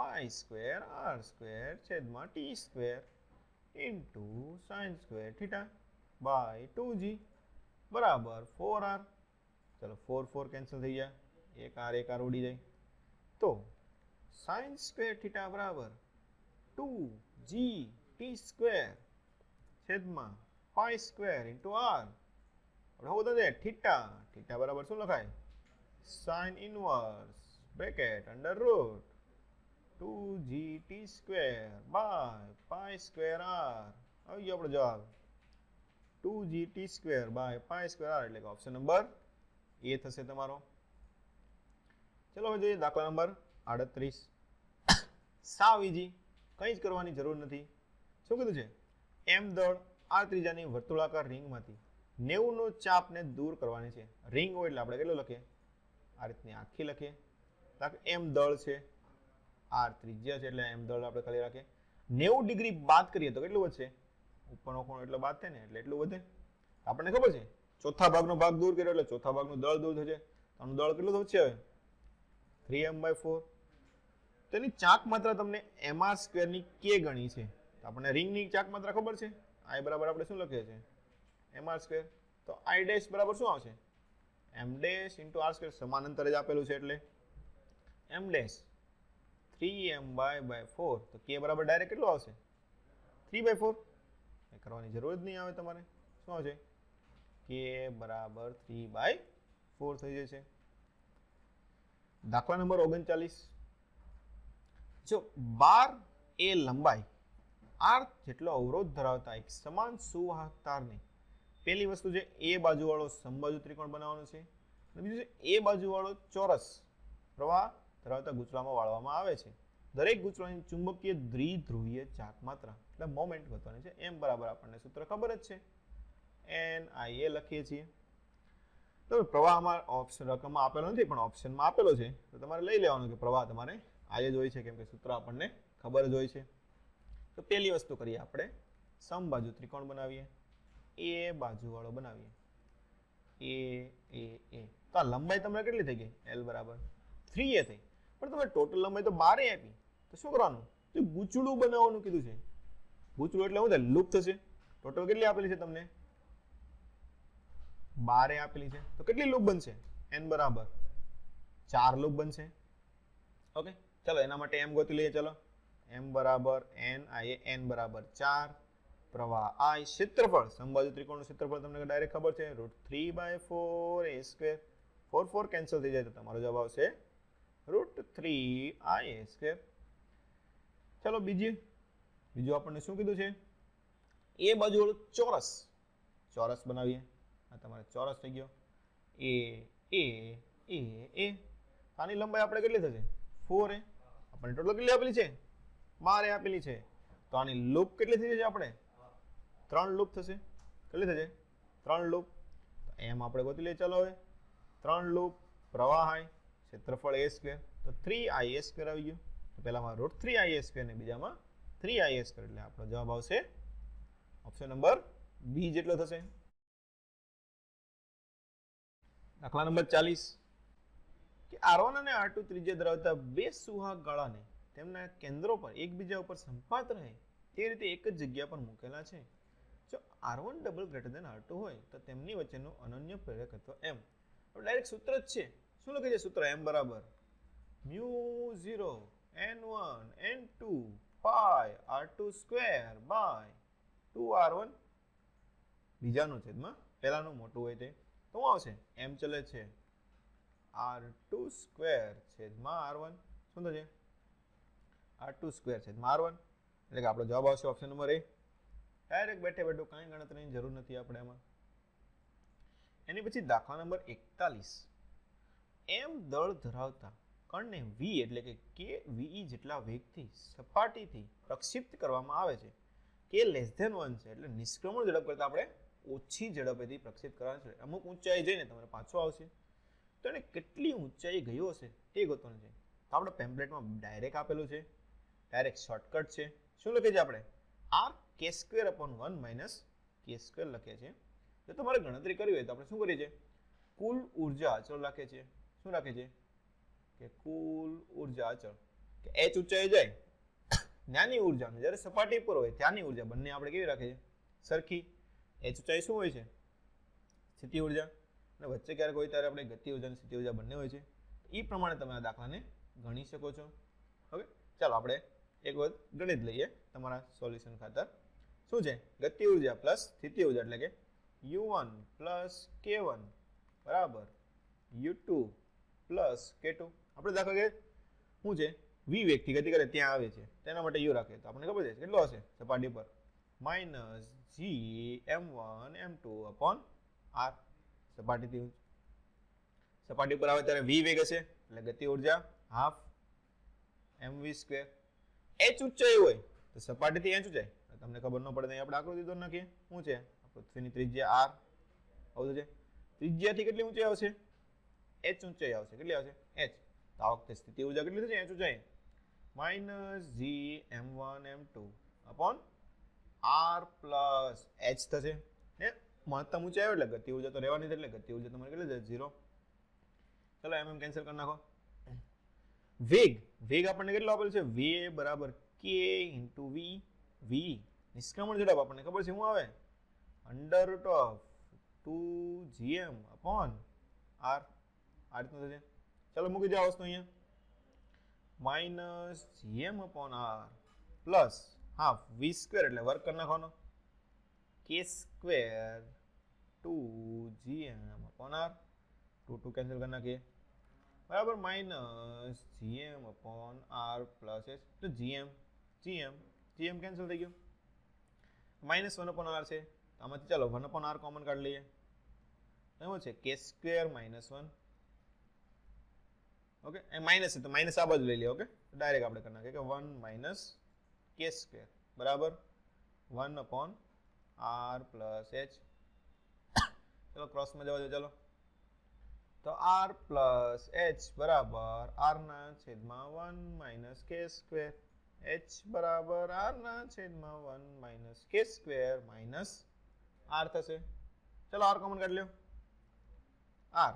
છેદમાં t² into sin² theta by 2g બરાબર 4r. ચલો 4 કેન્સલ થઈ ગયા, એક r ઉડી જાય. તો sin² થીટા બરાબર 2g t² છેદમાં π² into r. આપણે શું બતાવે? થીટા બરાબર શું લખાય? sin inverse bracket under root 2g t² by π² r. આવી ગયો આપણો જવાબ 2g t² બાય π² r. એટલે કે ઓપ્શન નંબર એ થશે તમારો. ચલો હવે જોઈએ દાખલા નંબર 38. સાવ ઈઝી, કંઈ જ કરવાની જરૂર નથી. શું કીધું છે? m દળ આ ત્રિજ્યાની વર્તુળાકાર રિંગમાંથી 90 નો ચાપને દૂર કરવાની છે. રિંગ હોય એટલે આપણે કેટલો લખીએ? આ રીતની આખી લખીએ. m દળ છે, r ત્રિજ્યા છે એટલે m દળ આપણે ખાલી રાખીએ. 90 ડિગ્રી બાદ કરીએ તો કેટલું વધશે? ઉપરનો ખૂણો એટલો બાદ થાય ને એટલે એટલું વધે. આપણને ખબર છે ચોથા ભાગનો ભાગ દૂર કર્યો એટલે ચોથા ભાગનું દળ દૂર થશે. આનું દળ કેટલું થશે હવે? 3m/4. તેની ચાક માત્રા તમને mr² ની k ગણી છે. તો આપણને રિંગની ચાક માત્રા ખબર છે. i બરાબર આપણે શું લખીએ છીએ? mr². તો i ડેશ બરાબર શું આવશે? m dash into r². સમાન અંતર જ આપેલું છે એટલે m ડેશ 3m/4. તો k બરાબર ડાયરેક્ટ કેટલું આવશે? 3/4. એ કરવાની જરૂર જ નહીં આવે તમારે. શું આવશે? k બરાબર 3/4 થઈ જશે. દાખલા નંબર 39. જો 12 એ લંબાઈ r જેટલો અવરોધ ધરાવતા એક સમાન સુવાહક તારની પહેલી વસ્તુ છે એ બાજુવાળો સમબાજુ ત્રિકોણ બનાવવાનો છે અને બીજું છે એ બાજુવાળો ચોરસ પ્રવાહ ધરાવતા ગૂંચળામાં વાળવામાં આવે છે. દરેક ગૂંચળાની ચુંબકીય દ્વિધ્રુવીય ચાક માત્રા એટલે મોમેન્ટ ગોતવાની છે. m બરાબર આપણને સૂત્ર ખબર જ છે, NIA લખીએ છીએ. તો પ્રવાહમાં ઓપ્શન રકમમાં આપેલો નથી પણ ઓપ્શનમાં આપેલો છે, તો તમારે લઈ લેવાનું કે પ્રવાહ તમારે આ જ હોય છે, કેમ કે સૂત્ર આપણને ખબર જ હોય છે. તો પહેલી વસ્તુ કરીએ આપણે, સમબાજુ ત્રિકોણ બનાવીએ, એ બાજુવાળો બનાવીએ, એ. તો આ લંબાઈ તમને કેટલી થઈ ગઈ? L બરાબર 3a થઈ. પણ તમે ટોટલ લંબાઈ તો 12 આપી, તો શું કરવાનું? જો ગૂંચળું બનાવવાનું કીધું છે, ગૂંચળું એટલે શું થાય? લૂપ થશે. ટોટલ કેટલી આપેલી છે તમને? 12 આપેલી છે. તો કેટલી લૂપ બનશે? n બરાબર 4 લૂપ બનશે. ઓકે, ચલો એના માટે m ગોતી લઈએ. ચલો m બરાબર n i n બરાબર 4, પ્રવાહ i, ક્ષેત્રફળ સમબાજુ ત્રિકોણનું ક્ષેત્રફળ તમને ડાયરેક્ટ ખબર છે √3/4 a સ્ક્વેર. 4 4 કેન્સલ થઈ જાય તો તમારો જવાબ આવશે √3 i a સ્ક્વેર. ચલો બીજું આપણને શું કીધું છે? એ બાજુ ચોરસ બનાવીએ. આ તમારે ચોરસ થઈ ગયો. એ એ એ એ આની લંબાઈ આપણે કેટલી થશે? 4a. આપણે ટોટલ કેટલી આપેલી છે? 12 આપેલી છે. તો આની લૂપ કેટલી થઈ જશે? આપણે 3 લૂપ થશે. કેટલી થશે? 3 લૂપ. તો એમ આપણે ગોતી લઈએ. ચાલો હવે 3 લૂપ, પ્રવાહ i, ક્ષેત્રફળ a સ્ક્વેર, તો 3i a સ્ક્વેર આવી ગયું. તો પહેલામાં √3i a સ્ક્વેર ને બીજામાં 3i a સ્ક્વેર, એટલે આપણો જવાબ આવશે ઓપ્શન નંબર બી જેટલો થશે. દાખલા નંબર 40 કે R1 અને R2 ત્રિજ્યા ધરાવતા બે સુહાગ ગાળાને તેમના કેન્દ્રો પર એકબીજા ઉપર સંપાત રહે તે રીતે એક જ જગ્યા પર મૂકેલા છે. જો R1 double greater than R2 હોય તો તેમની વચ્ચેનું અનન્ય પ્રેરકત્વ m. ડાયરેક્ટ સૂત્ર જ છે. શું લખે છે સૂત્ર? m બરાબર μ0 n1 n2 pi R2 square by 2R1 બીજાનું છેદમાં પહેલાનું મોટું હોય તે. તો શું આવશે? m ચલે છે R2 સ્ક્વેર છેદમાં R1. શું થશે? R2 સ્ક્વેર છેદમાં R1, એટલે કે આપણો જવાબ આવશે ઓપ્શન નંબર એ. ડાયરેક્ટ બેઠું કાંઈ ગણતરીની જરૂર નથી આપણે એમાં. એની પછી દાખલા નંબર 41. m દળ ધરાવતા કણને v એટલે કે ve જેટલા વેગથી સપાટીથી પ્રક્ષિપ્ત કરવામાં આવે છે. k લેસ ધેન 1 છે, એટલે નિષ્ક્રમણ ઝડપ કરતાં આપણે ઓછી ઝડપેથી પ્રક્ષિપ્ત કરવાનું છે. અમુક ઊંચાઈ જઈને તમારે પાછો આવશે. તો એને કેટલી ઊંચાઈ ગયો હશે તે ગોતવાનું છે. તો આપણે પેમ્પલેટમાં ડાયરેક્ટ આપેલું છે, ડાયરેક્ટ શોર્ટકટ છે. શું લખીએ છીએ આપણે? r k² - k² લખીએ છીએ. જો તમારે ગણતરી કરવી હોય તો આપણે શું કરીએ છીએ? કુલ ઉર્જા અચળ રાખીએ છીએ. શું રાખીએ છીએ? કે કુલ ઉર્જા અચળ, કે h ઊંચાઈ જાય ત્યાંની ઉર્જા જ્યારે સપાટી પર હોય ત્યાંની ઉર્જા બંને આપણે કેવી રાખીએ છીએ? સરખી. h ઊંચાઈ શું હોય છે? સ્થિતિ ઉર્જા. અને વચ્ચે ક્યારેક હોય ત્યારે આપણે ગતિ ઉર્જા અને સ્થિતિ ઉર્જા બંને હોય છે. એ પ્રમાણે તમે આ દાખલાને ગણી શકો છો. ઓકે, ચાલો આપણે એક વખત ગણિત લઈએ તમારા સોલ્યુશન ખાતર. શું છે? ગતિ ઉર્જા પ્લસ સ્થિતિ ઉર્જા, એટલે કે u1 પ્લસ k1 બરાબર u2 પ્લસ k2. આપણે દાખલા કે શું છે? v વેગથી ગતિ કરે ત્યાં આવે છે, તેના માટે u રાખીએ તો આપણને ખબર છે કેટલો હશે સપાટી પર? -g m1 m2 upon r. સપાટી પર આવે ત્યારે v વેગ હશે, એટલે ગતિ ઉર્જા હાફ mv સ્ક્વેર. h ઊંચાઈ હોય તો સપાટીથી h ઊંચાઈ તમને ખબર ન પડે તો આપણે આકૃતિ દોરી નાખીએ. શું છે? પૃથ્વીની ત્રિજ્યા r આવતું છે. ત્રિજ્યાથી કેટલી ઊંચાઈ આવશે? h ઊંચાઈ આવશે. કેટલી આવશે? h. તો આ વખતે સ્થિતિ ઉર્જા કેટલી થશે? h ઊંચાઈ -g m1 m2 upon r plus h થશે. ને મહત્તમ ઊંચાઈ આવે એટલે ગતિ ઉર્જા તો રહેવાની, એટલે ગતિ ઉર્જા તમારે કેટલી થશે? 0. ચલો એમ કેન્સલ કરી નાખો. વેગ આપણને કેટલો આપેલ છે? v બરાબર k × v. નિષ્ક્રમણ ઝડપ આપણને ખબર છે શું આવે? √2gm upon r. આ રીતનું થશે. ચલો મૂકી દો આ વસ્તુ અહીંયા. -gm upon r plus half v square, એટલે વર્ક કરી નાખવાનો, k square 2gm upon r. 2 cancel કરી નાખીએ બરાબર. -gm upon r plus h. તો gm કેન્સલ થઈ ગયું. -1 અપોન r છે, આમાંથી ચાલો 1 અપોન r કોમન કાઢી લઈએ. શું છે? k square -1. ઓકે, એ માઇનસ છે તો માઇનસ આ બાજુ લઈ લઈએ. ઓકે, ડાયરેક્ટ આપણે કરી નાખીએ કે 1 - k સ્ક્વેર બરાબર 1 અપોન r પ્લસ h. ચલો ક્રોસમાં જવા દો. ચાલો તો r પ્લસ h બરાબર r ના છેદમાં 1 - k સ્ક્વેર. h બરાબર r ના છેદમાં 1 - k સ્ક્વેર માઇનસ r થશે. ચલો r કોમન કાઢી લ્યો. r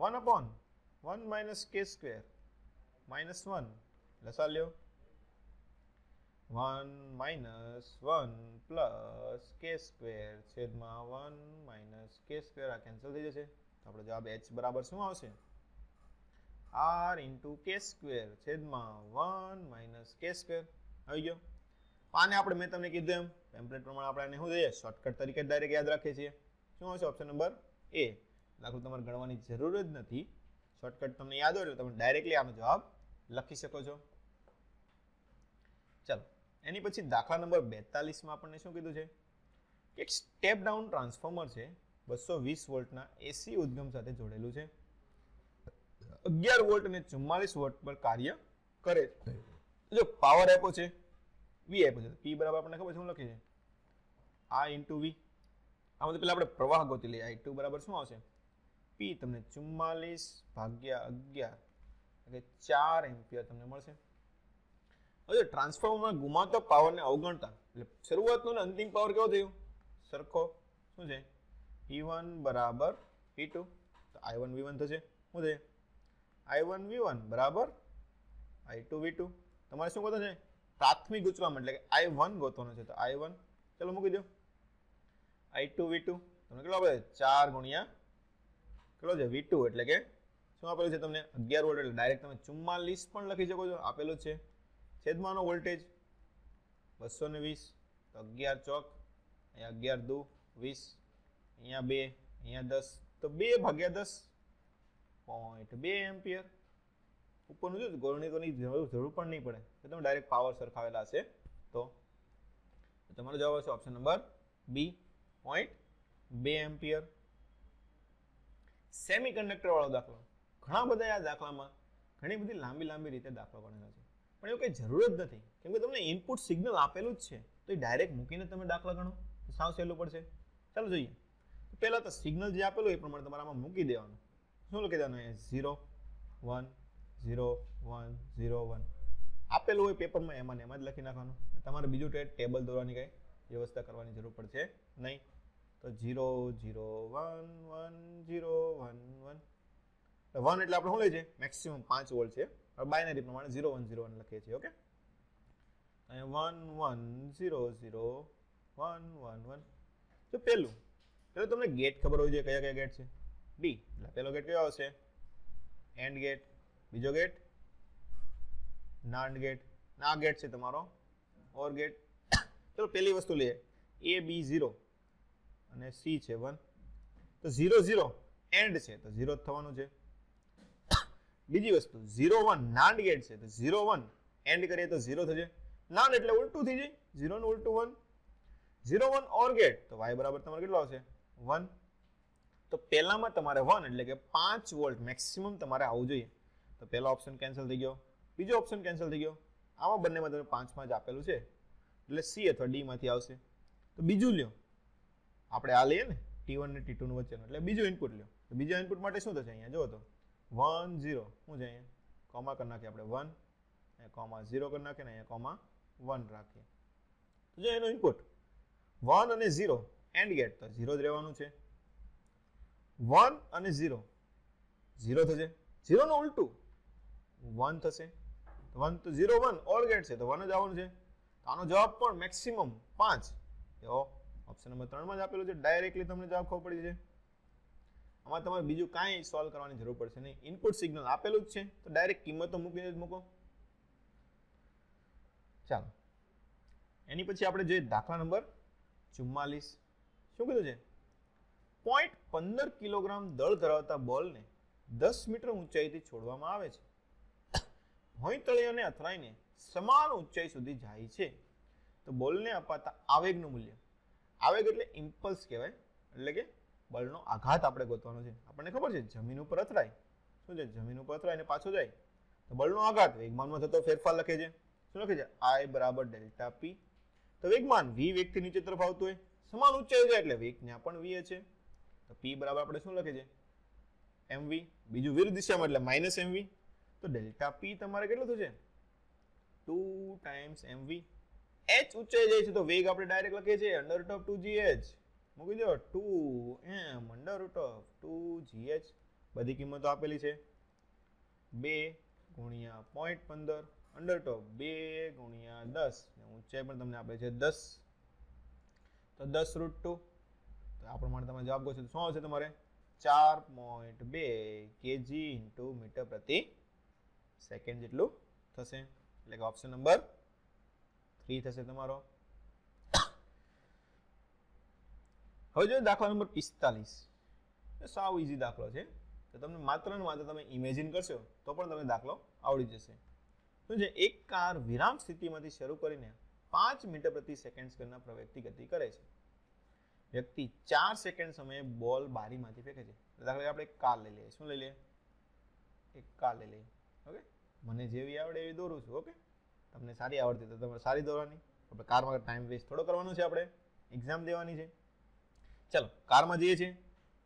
1 અપોન 1 - k સ્ક્વેર -1 લસા લ્યો. 1 - 1 પ્લસ k સ્ક્વેર છેદમાં 1 - k સ્ક્વેર. આ કેન્સલ થઈ જશે. આપણો જવાબ h બરાબર શું આવશે? r ઇન્ટુ કે સ્ક્વેર છેદમાં 1 માઇનસ કે સ્ક્વેર આવી ગયો. આને આપણે મેં તમને કીધું એમ ટેમ્પલેટ પ્રમાણે આપણે આને શું જોઈએ શોર્ટકટ તરીકે ડાયરેક્ટ યાદ રાખીએ છીએ. શું હશે ઓપ્શન નંબર એ. દાખલો તમારે ગણવાની જરૂર જ નથી, શોર્ટકટ તમને યાદ હોય એટલે તમે ડાયરેક્ટલી આનો જવાબ લખી શકો છો. ચાલો એની પછી દાખલા નંબર 42 માં આપણને શું કીધું છે કે એક સ્ટેપ ડાઉન ટ્રાન્સફોર્મર છે 220 વોલ્ટના એસી ઉદ્ગમ સાથે જોડેલું છે. 11 વોલ્ટ અને 44 વોટ પર કાર્ય કરે છે. જો પાવર આપ્યો છે વી આપ્યો છે, પી બરાબર આપણને ખબર છે શું લખીએ છે I ઇન્ટુ વી. આમાં તો પેલા આપણે પ્રવાહ ગોતી લઈએ. I2 બરાબર શું આવશે પી તમને 44 ભાગ્યા 11 એટલે 4 એમ્પિયર તમને મળશે. હવે ટ્રાન્સફોર્મરમાં ગુમાતો પાવરને અવગણતા એટલે શરૂઆતનો અને અંતિમ પાવર કેવો થયો સરખો શું છે P1 બરાબર P2 તો I1 V1 થશે. શું છે I1 V1 બરાબર I2 V2. તમારે શું ગોતવાનું છે પ્રાથમિક ગૂંચવામાં એટલે કે I1 ગોતવાનો છે તો I1 ચલો મૂકી દો I2 V2 તમને કેટલો આપે 4 ગુણ્યા કેટલો છે V2 એટલે કે શું આપેલું છે તમને 11 વોલ્ટ એટલે ડાયરેક્ટ તમે 44 પણ લખી શકો છો આપેલું છે. છેદમાંનો વોલ્ટેજ 220 તો 11 ચોક અહીંયા 11 દુ 20 અહીંયા 2 અહીંયા 10 તો 2 ભાગ્યા 10 0.2 એમ્પિયર. ઉપરનું જો ગણિતોની જરૂર પણ નહીં પડે તો તમે ડાયરેક્ટ પાવર સરખાવેલા હશે તો તમારો જવાબ હશે option number B 0.2 ampere. Semiconductor વાળો દાખલો. ઘણા બધા આ દાખલામાં ઘણી બધી લાંબી રીતે દાખલો ગણેલા છે પણ એવું કંઈ જરૂર જ નથી કેમ કે તમને ઇનપુટ સિગ્નલ આપેલું જ છે તો એ ડાયરેક્ટ મૂકીને તમે દાખલા ગણો તો સાવ સહેલું પડશે. ચાલો જોઈએ. પહેલાં તો સિગ્નલ જે આપેલું એ પ્રમાણે તમારે આમાં મૂકી દેવાનું. શું લખી દેવાનું અહીંયા 0 1 0 1 0 1 આપેલું હોય પેપરમાં એમાં જ લખી નાખવાનું. તમારે બીજું ટેબલ દોરવાની કંઈ વ્યવસ્થા કરવાની જરૂર પડશે નહીં. તો 0 0 1 1 0 1 1 1 એટલે આપણે શું લઈએ છીએ મેક્સિમમ 5 વોલ્ટ છે. હવે બાયનરી પ્રમાણે 0 1 0 1 લખીએ છીએ. ઓકે અહીંયા 1 1 0 0 1 1 1. તો પહેલું તમને ગેટ ખબર હોય છે કયા ગેટ છે ડી એટલે પહેલો ગેટ કયો આવશે એન્ડ ગેટ. બીજો ગેટ નાન્ડ ગેટ. આ ગેટ છે તમારો ઓર ગેટ. ચલો પહેલી વસ્તુ લઈએ A B 0 અને C છે 1 તો 0 0 એન્ડ છે તો 0 જ થવાનું છે. બીજી વસ્તુ 0 1 નાન્ડ ગેટ છે તો 0 1 એન્ડ કરીએ તો 0 થશે. નાન્ડ એટલે ઉલટું થઈ જાય 0 નું ઉલટું 1. 0 1 ઓર ગેટ તો y બરાબર તમારે કેટલો આવશે 1. તો પહેલામાં તમારે 1 એટલે કે 5 વોલ્ટ મેક્સિમમ તમારે આવવું જોઈએ તો પહેલો ઓપ્શન કેન્સલ થઈ ગયો. બીજો ઓપ્શન કેન્સલ થઈ ગયો. આમાં બંનેમાં તમે 5 જ આપેલું છે એટલે C અથવા D માંથી આવશે. તો બીજું લ્યો આપણે આ લઈએ ને T1 ને T2 નું વચ્ચેનું એટલે બીજું ઇનપુટ લ્યો. તો બીજા ઇનપુટ માટે શું થશે અહીંયા જુઓ તો 1 0 શું છે અહીંયા કોમા કરી નાખીએ આપણે 1 અહીંયા કોમા 0 કરી નાખીએ ને અહીંયા કોમા 1 રાખીએ. તો જો એનો ઇનપુટ 1 અને 0 એન્ડ ગેટ તો 0 જ રહેવાનું છે. 1 અને 0 0 થશે. 0 નું ઉલટું 1 થશે. 1 તો 0 1 ઓર ગેટ છે તો 1 જ આવવાનું છે. તો આનો જવાબ પણ મેક્સિમમ 5 એવો ઓપ્શન નંબર 3 માં જ આપેલું છે. ડાયરેક્ટલી તમને જવાબ ખબર પડી જશે. આમાં તમારે બીજું કાંઈ સોલ્વ કરવાની જરૂર પડશે નહીં. ઇનપુટ સિગ્નલ આપેલું જ છે તો ડાયરેક્ટ કિંમતો મૂકીને જ મૂકો. ચાલો એની પછી આપણે જોઈએ દાખલા નંબર 44. શું કીધું છે 0.15 કિલોગ્રામ દળ ધરાવતા બોલને 10 મીટર ઊંચાઈથી છોડવામાં આવે છે. ભોંયતળિયાને અથડાઈને સમાન ઊંચાઈ સુધી જાય છે તો બોલને અપાતા આવેગનું મૂલ્ય. આવેગ એટલે ઇમ્પલ્સ કહેવાય એટલે કે બળનો આઘાત આપણે ગોતવાનો છે. આપણને ખબર છે જમીન ઉપર અથડાય શું છે જમીન ઉપર અથડાય ને પાછો જાય તો બળનો આઘાત વેગમાનમાં થતો ફેરફાર લખે છે. શું લખે છે I બરાબર ડેલ્ટા P. તો વેગમાન v વેગથી નીચે તરફ આવતું હોય સમાન ઊંચાઈ જાય એટલે વેગ ત્યાં પણ v છે તો P બરાબર આપણે શું લખે છે mv. બીજું વિરુદ્ધ દિશામાં એટલે માઇનસ mv તો ડેલ્ટા P તમારે કેટલું થશે 2 ટાઈમ્સ mv. h ઊંચાઈ જાય છે તો વેગ આપણે ડાયરેક્ટ લખીએ છીએ √2 gh. મૂકી દો 2m √2 gh. બધી કિંમતો આપેલી છે 2 ગુણ્યા 0.15 √2 ગુણ્યા 10 ઊંચાઈ પણ તમને આપે છે 10 તો 10 √2 તો આ પ્રમાણે તમે જવાબ ગોતો તો શું આવશે તમારે 4.2 kg × મીટર પ્રતિ સેકન્ડ જેટલું થશે, એટલે કે ઓપ્શન નંબર 3 થશે તમારો. હવે જો દાખલા નંબર 45, સાવ ઈઝી દાખલો છે, તો તમને માત્ર ને માત્ર તમે ઇમેજિન કરશો તો પણ તમને દાખલો આવડી જશે. શું છે? એક કાર વિરામ સ્થિતિમાંથી શરૂ કરીને 5 મીટર પ્રતિ સેકન્ડ સ્પીડના પ્રવેગથી ગતિ કરે છે. વ્યક્તિ 4 સેકન્ડ સમયે બોલ બારીમાંથી ફેંકે છે. દાખલા તરીકે આપણે એક કાર લઈ લઈએ. શું લઈ લઈએ? એક કાર લઈ લઈએ. ઓકે, મને જેવી આવડે એવી દોરું છું. ઓકે, તમને સારી આવડતી તો તમારે સારી દોરવાની. આપણે કારમાં ટાઈમ વેસ્ટ થોડો કરવાનો છે, આપણે એક્ઝામ દેવાની છે. ચાલો, કારમાં જઈએ છીએ,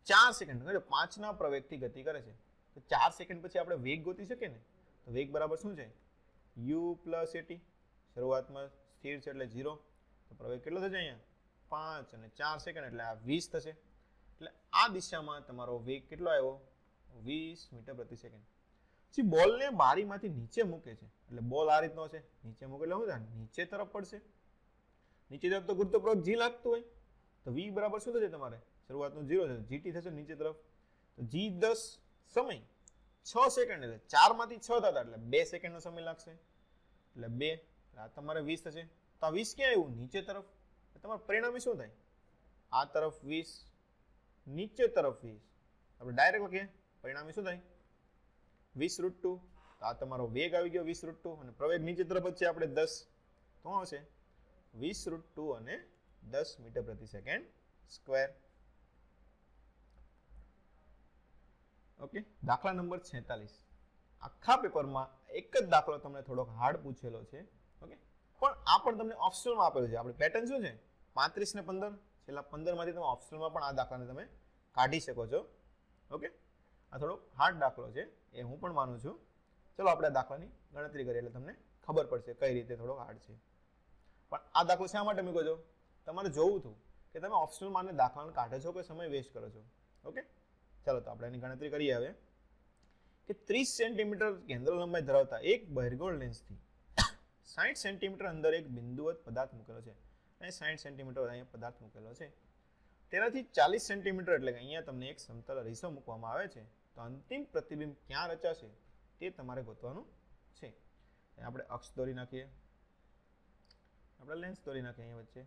4 સેકન્ડ 5ના પ્રવેગથી ગતિ કરે છે. તો 4 સેકન્ડ પછી આપણે વેગ ગોતી શકીએ ને. તો વેગ બરાબર શું છે? u + at. શરૂઆતમાં સ્થિર છે એટલે 0. તો પ્રવેગ કેટલો થશે અહીંયા? 5 અને 4 સેકન્ડ એટલે આ 20 થશે. એટલે આ દિશામાં તમારો વેગ કેટલો આવ્યો? 20 મીટર પ્રતિ સેકન્ડ. પછી બોલને બારીમાંથી નીચે મૂકે છે, એટલે બોલ આ રીતનો છે, નીચે મૂકે એટલે શું થાય? નીચે તરફ પડશે. નીચે તરફ તો ગુરુત્વ પ્રવેગ g લાગતું હોય, તો v બરાબર શું થશે તમારે? શરૂઆતનું 0 છે, gt થશે નીચે તરફ. તો g10 સમય 6 સેકન્ડ, એટલે 4 માંથી 6 થતા એટલે 2 સેકન્ડનો સમય લાગશે, એટલે 2. આ તમારે 20 થશે. તો આ 20 ક્યાં આવ્યું? નીચે તરફ. તમારું પરિણામી શું થાય? આ તરફ 20, નીચે તરફ 20. આપણે ડાયરેક્ટ લખીએ, પરિણામી શું થાય? 20√2. તો આ તમારો વેગ આવી ગયો 20√2, અને પ્રવેગ નીચે તરફ જ છે આપણે 10. તો આવશે 20√2 અને 10 મીટર પ્રતિ સેકન્ડ સ્ક્વેર. ઓકે, દાખલા નંબર 46. આખા પેપરમાં એક જ દાખલો તમને થોડોક હાર્ડ પૂછેલો છે. ઓકે, પણ આ પણ તમને ઓપ્શનલમાં આપેલું છે. આપણી પેટર્ન શું છે? 35 ને 15. છેલ્લા 15 માંથી તમે ઓપ્શનલમાં પણ આ દાખલાને તમે કાઢી શકો છો. ઓકે, આ થોડો હાર્ડ દાખલો છે, એ હું પણ માનું છું. ચલો આપણે આ દાખલાની ગણતરી કરીએ એટલે તમને ખબર પડશે કઈ રીતે થોડો હાર્ડ છે. પણ આ દાખલો શા માટે મૂકો છો? તમારે જોવું હતું કે તમે ઓપ્શનલમાં દાખલાને કાઢો છો કે સમય વેસ્ટ કરો છો. ઓકે, ચાલો તો આપણે એની ગણતરી કરીએ હવે. કે 30 સેન્ટીમીટર કેન્દ્ર લંબાઈ ધરાવતા એક બહિર્ગોળ લેન્સથી 60 સેન્ટીમીટર અંદર એક બિંદુવત પદાર્થ મૂકેલો છે. અહીં 60 સેન્ટીમીટર અહીંયા પદાર્થ મૂકેલો છે. તેનાથી 40 સેન્ટીમીટર એટલે કે અહીંયા તમને એક સમતલ અરીસો મૂકવામાં આવે છે. તો અંતિમ પ્રતિબિંબ ક્યાં રચાશે તે તમારે ગોતવાનું છે. આપણે અક્ષ દોરી નાખીએ, આપણે લેન્સ દોરી નાખીએ. અહીંયા વચ્ચે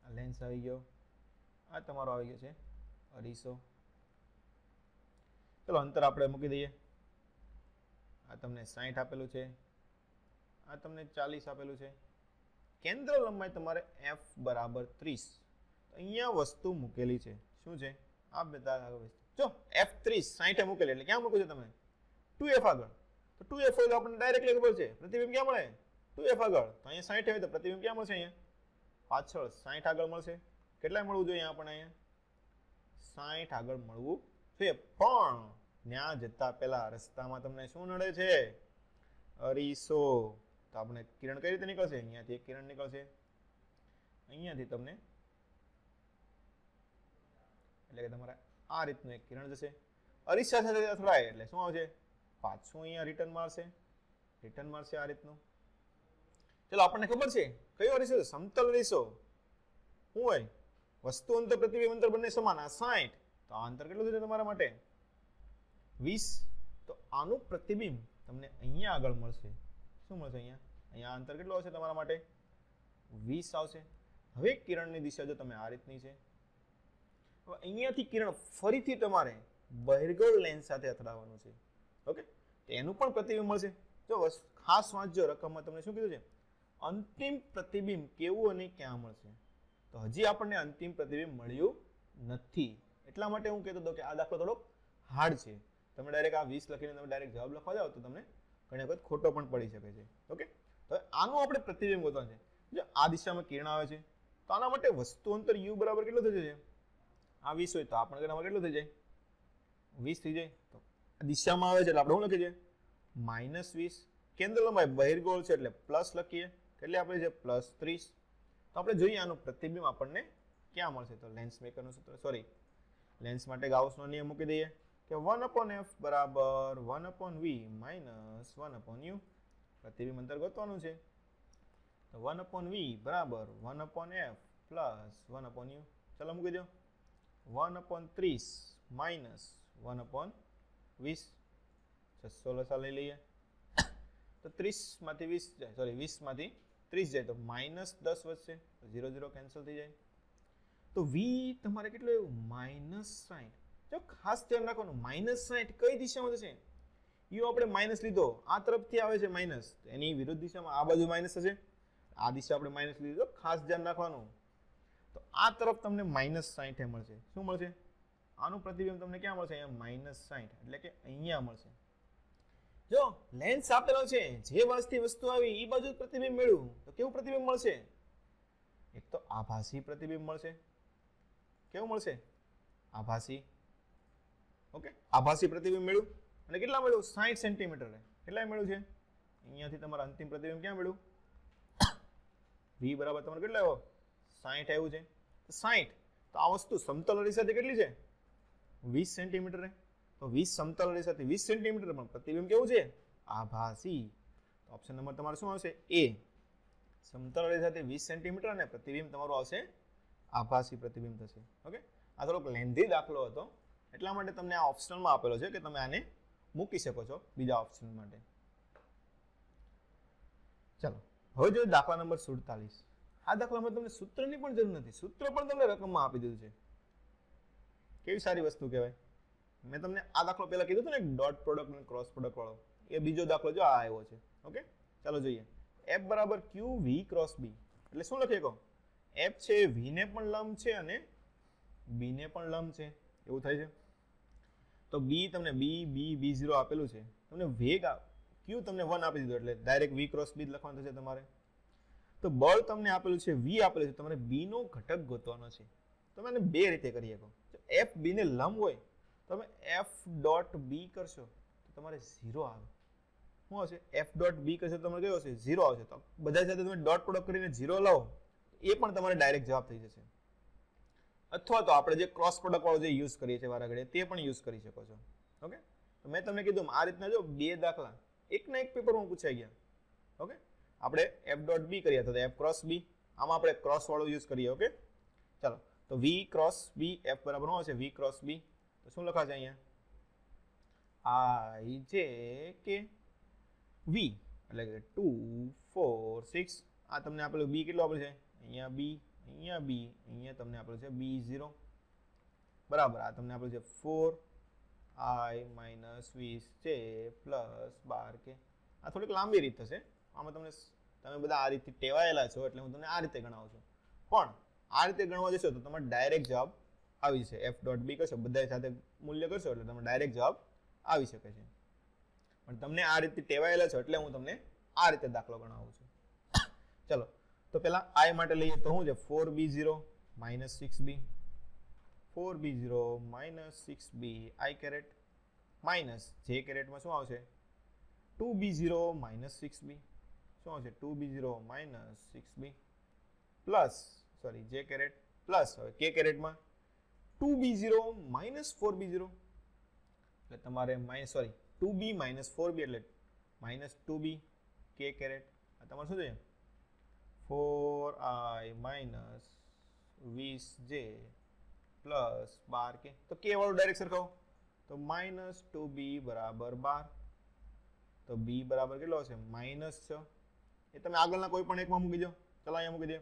આ લેન્સ આવી ગયો, આ તમારો આવી ગયો છે અરીસો. ચલો અંતર આપણે મૂકી દઈએ. આ તમને 60 આપેલું છે, આ તમને 40 આપેલું છે. કેન્દ્ર લંબાઈ તમારે f બરાબર 30. અહીંયા વસ્તુ મૂકેલી છે. શું છે? આ બધા જો f30 60 મૂકેલી એટલે ક્યાં મૂક્યું છે તમે? 2f આગળ. તો 2f હોય તો આપણને ડાયરેક્ટલી ખબર છે પ્રતિબિંબ ક્યાં મળે? 2f આગળ. તો અહીંયા 60 હોય તો પ્રતિબિંબ ક્યાં મળશે? અહીંયા પાછળ 60 આગળ મળશે. કેટલા મળવું જોઈએ આપણને? અહીંયા 60 આગળ મળવું જોઈએ. પણ ત્યાં જતા પહેલા રસ્તામાં તમને શું નડે છે? અરીસો. તો આપણે કિરણ કઈ રીતે નીકળશે? અહીંયાથી એક કિરણ નીકળશે, અહીંયાથી તમને, એટલે કે તમારે આ રીતનું એક કિરણ જશે. અરીસા સાથે અથડાય એટલે શું આવશે? પાછું અહીંયા રિટર્ન મારશે આ રીતનું. ચલો આપણને ખબર છે કયો અરીસો? સમતલ અરીસો. શું હોય? વસ્તુ અંતર પ્રતિબિંબ અંતર બંને સમાન. આ 60. તો આ અંતર કેટલું થશે તમારા માટે? 20. તો આનું પ્રતિબિંબ તમને અહીંયા આગળ મળશે. શું મળશે? અહીંયા અંતર કેટલું આવશે તમારા માટે? 20 આવશે. હવે કિરણની દિશા જો તમે આ રીતની છે, હવે અહીંયાથી કિરણ ફરીથી તમારે બહિર્ગોળ લેન્સ સાથે અથડાવવાનું છે. ઓકે, તો એનું પણ પ્રતિબિંબ મળશે. જો ખાસ વાંચજો, રકમમાં તમને શું કીધું છે? અંતિમ પ્રતિબિંબ કેવું અને ક્યાં મળશે. તો હજી આપણને અંતિમ પ્રતિબિંબ મળ્યું નથી. એટલા માટે હું કહેતો હતો કે આ દાખલો થોડો હાર્ડ છે. તમે ડાયરેક્ટ આ 20 લખીને તમે ડાયરેક્ટ જવાબ લખવા જાઓ તો તમને ઘણી વખત ખોટો પણ પડી શકે છે. ઓકે, તો આનું આપણે પ્રતિબિંબ ગોતવાનું છે. જો આ દિશામાં કિરણ આવે છે તો આના માટે વસ્તુ અંતર u બરાબર કેટલું થઈ જશે? આ 20 હોય તો આપણે એના કેટલું થઈ જાય? 20 થઈ જાય. તો આ દિશામાં આવે છે એટલે આપણે શું લખીએ છીએ? -20. કેન્દ્ર લંબાઈ બહિર્ગોળ છે એટલે પ્લસ લખીએ. કેટલી આપણે છે? +30. તો આપણે જોઈએ આનું પ્રતિબિંબ આપણને ક્યાં મળશે. તો લેન્સ મેકરનું સૂત્ર, સોરી, લેન્સ માટે ગાઉસનો નિયમ મૂકી દઈએ કે 1/f બરાબર 1/v - 1/u. પ્રતિબિંબ અંતર ગોતવાનું છે. તો 1/v બરાબર 1/f પ્લસ 1/u. ચલો મૂકી દો. 1/30 - 1/20. 600 લસા લઈ લઈએ તો 30 માંથી 20 જાય, સોરી 20 માંથી 30 જાય તો -10 વધશે, 0 0 કેન્સલ થઈ જાય. તો v તમારે કેટલું આવ્યું -60. જો ખાસ ધ્યાન રાખવાનું -60 કઈ દિશામાં થશે? યુ આપણે માઇનસ લીધો, આ તરફથી આવે છે માઇનસ, એની વિરુદ્ધ દિશામાં આ બાજુ માઇનસ થશે, આ દિશા આપણે માઇનસ લીધો, ખાસ ધ્યાન રાખવાનું. તો આ તરફ તમને -60 મળશે. શું મળશે? આનું પ્રતિબિંબ તમને ક્યાં મળશે? અહીંયા -60 એટલે કે અહીંયા મળશે. જો લેન્સ આપેલો છે, જે વાસ્તવિક વસ્તુ આવી એ બાજુ પ્રતિબિંબ મેળવું તો કેવું પ્રતિબિંબ મળશે? એક તો આભાસી પ્રતિબિંબ મળશે. કેવું મળશે? આભાસી. ઓકે, આભાસી પ્રતિબિંબ મેળવ્યું અને કેટલા મળ્યું? 60 સેન્ટીમીટર. કેટલા મળ્યું છે? અહીંયાથી તમારા અંતિમ પ્રતિબિંબ ક્યાં મળ્યું? v બરાબર તમારે કેટલા આવ્યો? 60 આવ્યું છે. 60 તો આ વસ્તુ સમતલ રેખા સાથે કેટલી છે? 20 સેન્ટીમીટર. તો 20 સમતલ રેખા સાથે 20 સેન્ટીમીટર પણ પ્રતિબિંબ કેવું છે? આભાસી. તો ઓપ્શન નંબર તમારો શું આવશે? એ. સમતલ રેખા સાથે 20 સેન્ટીમીટર અને પ્રતિબિંબ તમારું આવશે આભાસી પ્રતિબિંબ થશે. ઓકે, આ થોડોક લેન્ધી દાખલો હતો એટલા માટે તમને આ ઓપ્શનલમાં આપેલો છે કે તમે આને મૂકી શકો છો બીજા ઓપ્શન માટે. ચલો હવે જોઈએ દાખલા નંબર 47. આ દાખલામાં તમને સૂત્રની પણ જરૂર નથી, સૂત્ર પણ તમને રકમમાં આપી દીધું છે. કેવી સારી વસ્તુ કહેવાય. મેં તમને આ દાખલો પહેલા કીધું હતું ને, ડોટ પ્રોડક્ટ અને ક્રોસ પ્રોડક્ટ વાળો, એ બીજો દાખલો જો આ આવ્યો છે. ઓકે, ચાલો જોઈએ. f બરાબર q v ક્રોસ b એટલે શું લખીએ કહો? f છે v ને પણ લંબ છે અને b ને પણ લંબ છે, એવું થાય છે. તો b તમને b0 આપેલું છે, તમને વેગ q તમને 1 આપી દીધો એટલે ડાયરેક્ટ v ક્રોસ b લખવાનું થશે તમારે. તો બળ તમને આપેલું છે, v આપેલું છે, તમારે b નો ઘટક ગોતવાનો છે. તમે આને બે રીતે કરી શકો. f b ને લંબ હોય તમે f ડોટ b કરશો તો તમારે 0 આવે. શું આવશે? f ડોટ b કરશો તો તમારે કયો આવશે? 0 આવશે. તો બધા સાથે તમે ડોટ પ્રોડક્ટ કરીને 0 લાવો એ પણ તમારે ડાયરેક્ટ જવાબ થઈ જશે. અથવા તો આપણે જે ક્રોસ પ્રોડક્ટ વાળો જે યુઝ કરીએ છીએ વારાઘડીએ તે પણ યુઝ કરી શકો છો. ઓકે, તો મેં તમને કીધું આ રીતના જો બે દાખલા એકના એક પેપરમાં પૂછાઈ ગયા. ઓકે, આપણે f ડોટ b કરીએ તો f ક્રોસ b, આમાં આપણે ક્રોસ વાળો યુઝ કરીએ. ઓકે, ચાલો તો v ક્રોસ b f બરાબર શું હશે? v cross b. તો શું લખાશે અહીંયા? i જે કે v એટલે કે 2 4 6. આ તમને આપેલું b કેટલું આપેલું છે? અહીંયા b, અહીંયા b, અહીંયા તમને આપેલું છે b0 બરાબર. આ તમને આપેલું છે 4i minus 20j plus 12k. આ થોડીક લાંબી રીત થશે, આમાં તમે બધા આ રીતે ટેવાયેલા છો એટલે હું તમને આ રીતે ગણાવું છું. પણ આ રીતે ગણવા જશો તો તમારે ડાયરેક્ટ જવાબ આવી જશે. f ડોટ b કરશો, બધા સાથે મૂલ્ય કરશો એટલે તમને ડાયરેક્ટ જવાબ આવી શકે છે. પણ તમને આ રીતે ટેવાયેલા છો એટલે હું તમને આ રીતે દાખલો ગણાવું છું. ચલો તો પેલા i માટે લઈએ તો શું છે? 4b0 minus 6b, 4b0 minus 6b i caret minus j કેરેટમાં શું આવશે? 2b0 minus 6b. શું આવશે? 2b0 minus 6b plus sorry j caret plus હવે k કેરેટમાં 2b0 માઇનસ 4b0 એટલે તમારે minus sorry 2b minus 4b એટલે માઇનસ 2b k કેરેટ. આ તમારે શું છે? 4i minus 20j plus 12k. તો k વાળું ડાયરેક્ટ સરખાવો તો માઇનસ 2b બરાબર 12. તો b બરાબર કેટલો હશે? -6. એ તમે આગળના કોઈ પણ એકમાં મૂકી દો. ચલો અહીંયા મૂકી દે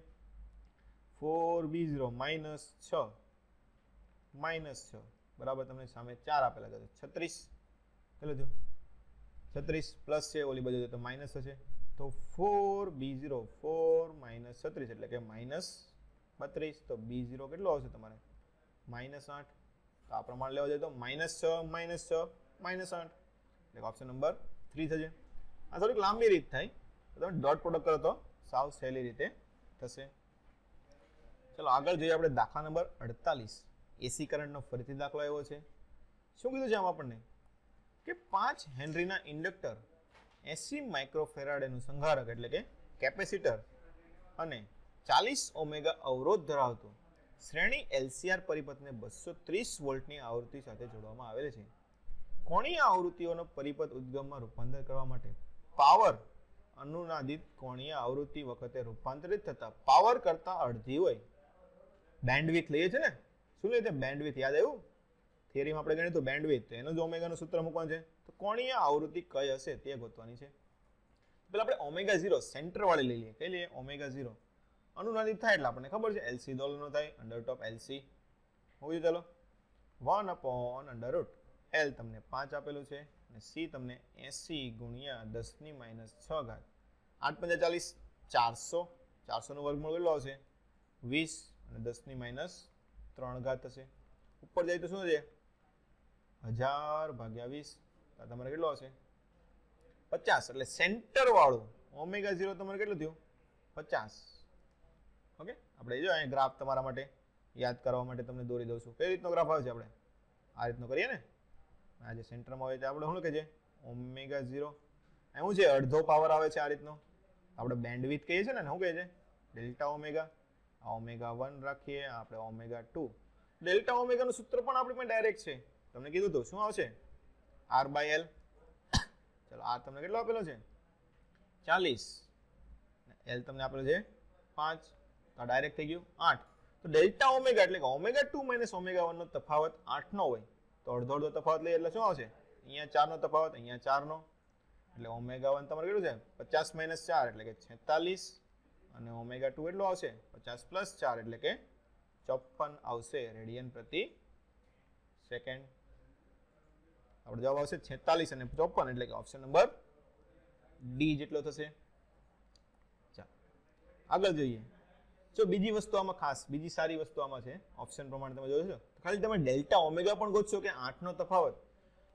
4b0 માઇનસ 6 બરાબર તમને સામે 4 આપેલા છે 36. કેટલું થયું? 36 પ્લસ છે ઓલી બાજુ તો માઇનસ થશે. તો 4b0 4 માઇનસ 36 એટલે કે -32. તો b0 કેટલો આવશે તમારે? -8. તો આ પ્રમાણે લેવા જાય તો -6 -8 એટલે ઓપ્શન નંબર 3 થશે. આ થોડીક લાંબી રીત થાય, તમે ડોટ પ્રોડક્ટ કરો તો સાવ સહેલી રીતે થશે. ચલો આગળ જોઈએ આપણે દાખલા નંબર 48. એસી કરંટનો ફરીથી દાખલો આવ્યો છે. શું કીધું છે આમાં આપણને? કે 5 હેનરીના ઇન્ડક્ટર 80 માઇક્રોફેરાડેનું સંધારક એટલે કે કેપેસિટર અને 40 ઓમેગા અવરોધ ધરાવતું શ્રેણી LCR પરિપથને 230 વોલ્ટની આવૃત્તિ સાથે જોડવામાં આવેલ છે. કોણીય આવૃત્તિઓનો પરિપથ ઉદ્ગમમાં રૂપાંતર કરવા માટે પાવર અનુનાદિત કોણીય આવૃત્તિ વખતે રૂપાંતરિત થતા પાવર કરતા અડધી હોય. બેન્ડવિડ્થ લઈએ છે ને, શું લઈએ છે? બેન્ડવિડ્થ યાદ આવ્યું? થિયરીમાં આપણે ગણ્યું હતું બેન્ડવિડ્થ, એનું જ ઓમેગાનું સૂત્ર મૂકવાનું છે. તો કોણીય આવૃત્તિ કઈ હશે તે ગોતવાની છે. પેલા આપણે ઓમેગા 0 સેન્ટર વાળી લઈ લઈએ. કઈ લઈએ? ઓમેગા 0 અનુનાદિત થાય એટલે આપણને ખબર છે એલસી દોલનો થાય અંડર ટોપ એલસી હોવી ચાલો 1 upon અંડર રૂટ એલ તમને 5 આપેલું છે અને સી તમને 80 ગુણ્યા 10 ની માઇનસ 6 ઘાત 8 5 40 400 400 નું વર્ગમૂળ કેટલો આવશે 20 અને 10 ની માઇનસ 3 ઘાત થશે. ઉપર જાય તો શું છે 1000 ભાગ્યા 20 તો તમારે કેટલો આવશે 50. એટલે સેન્ટર વાળું ઓમેગા 0 તમારે કેટલું થયું 50. ઓકે, આપણે જો અહીં ગ્રાફ તમારા માટે યાદ કરવા માટે તમને દોરી દઉં છું. કઈ રીતનો ગ્રાફ આવે છે? આપણે આ રીતનો કરીએ ને. આ જે સેન્ટરમાં હોય છે આપણે શું કે છે ઓમેગા 0. શું છે અડધો પાવર આવે છે આ રીતનો. આપણે બેન્ડવિડ્થ કહીએ છીએ ને, શું કહે છે ડેલ્ટા ઓમેગા. આ ઓમેગા 1 રાખીએ, આપણે ઓમેગા 2. ડેલ્ટા ઓમેગાનું સૂત્ર પણ આપણી પાસે ડાયરેક્ટ છે. તમને કીધું તો શું આવશે r બાય l. ચલો r તમને કેટલો આપેલો છે 40, l તમને આપેલો છે 5, તો ડાયરેક્ટ થઈ ગયું 8. તો ડેલ્ટા ઓમેગા એટલે કે ઓમેગા 2 માઇનસ ઓમેગા 1 નો તફાવત 8 નો હોય તો અડધો અડધો તફાવત લઈએ એટલે શું આવશે અહીંયા 4 નો તફાવત, અહીંયા 4 નો, એટલે ઓમેગા 1 તમારે કેટલું છે 50 માઇનસ 4 એટલે કે 46 અને ઓમેગા 2 એટલો આવશે 50 પ્લસ 4 એટલે કે 54 આવશે રેડિયન પ્રતિ સેકન્ડ. આપણે જવાબ આવશે 46 અને 54 એટલે કે ઓપ્શન નંબર ડી જેટલો થશે. ચાલો આગળ જોઈએ. જો બીજી વસ્તુ આમાં ખાસ બીજી સારી વસ્તુ આમાં છે ઓપ્શન પ્રમાણે તમે જોશો તો ખાલી તમે ડેલ્ટા ઓમેગા પણ ગોતશો કે 8 નો તફાવત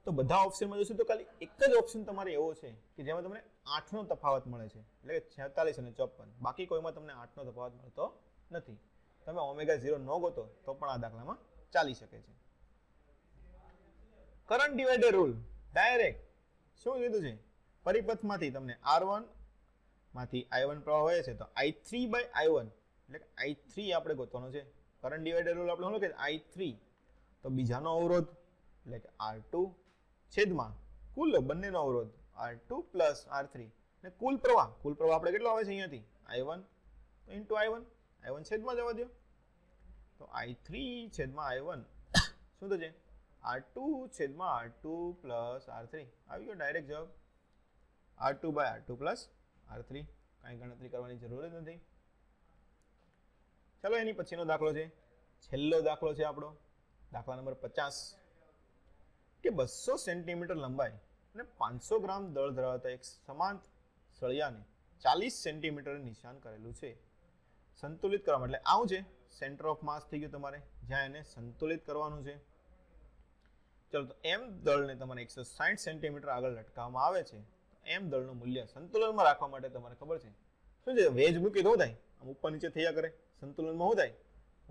તો બધા ઓપ્શનમાં જોશો તો ખાલી એક જ ઓપ્શન તમારે એવો છે કે જેમાં તમને 8 નો તફાવત મળે છે એટલે કે 46 અને 54. બાકી કોઈમાં તમને 8 નો તફાવત મળતો નથી. તમે ઓમેગા 0 ન ગોતો તો પણ આ દાખલામાં ચાલી શકે છે. કરંટ ડિવાઇડર રૂલ ડાયરેક્ટ શું કીધું છે પરિપથમાંથી તમને R1 માંથી I1 પ્રવાહ વહે છે તો I3 by I1 એટલે કે I3 આપણે ગોતવાનો છે. કરંટ ડિવાઇડર રૂલ આપણે શું લખે I3 તો બીજાનો અવરોધ એટલે કે R2 છેદમાં કુલ બંનેનો અવરોધ R2 પ્લસ R3 ને કુલ પ્રવાહ આપણે કેટલો આવે છે અહીંયાથી I1 તો ઇન્ટુ I1 છેદમાં જવા દો તો I3 છેદમાં I1 શું થશે R2 છેદમાં R2 પ્લસ R3 આવી ગયો ડાયરેક્ટ જવાબ. R2 by R2 plus R3 કાંઈ ગણતરી કરવાની જરૂર જ નથી. ચલો એની પછીનો દાખલો છે છેલ્લો દાખલો છે આપણો દાખલા નંબર 50 કે 200 સેન્ટીમીટર લંબાઈ અને 500 ગ્રામ દળ ધરાવતા એક સમાન સળિયાને 40 સેન્ટીમીટર નિશાન કરેલું છે. સંતુલિત કરવા એટલે આવું છે સેન્ટર ઓફ માસ થઈ ગયું તમારે જ્યાં એને સંતુલિત કરવાનું છે. ચલો તો એમ દળને તમારે 160 સેન્ટીમીટર આગળ લટકાવવામાં આવે છે. એમ દળનું મૂલ્ય સંતુલનમાં રાખવા માટે તમારે ખબર છે શું છે વેજ મૂકી તો થાય આમ ઉપર નીચે થયા કરે. સંતુલનમાં શું થાય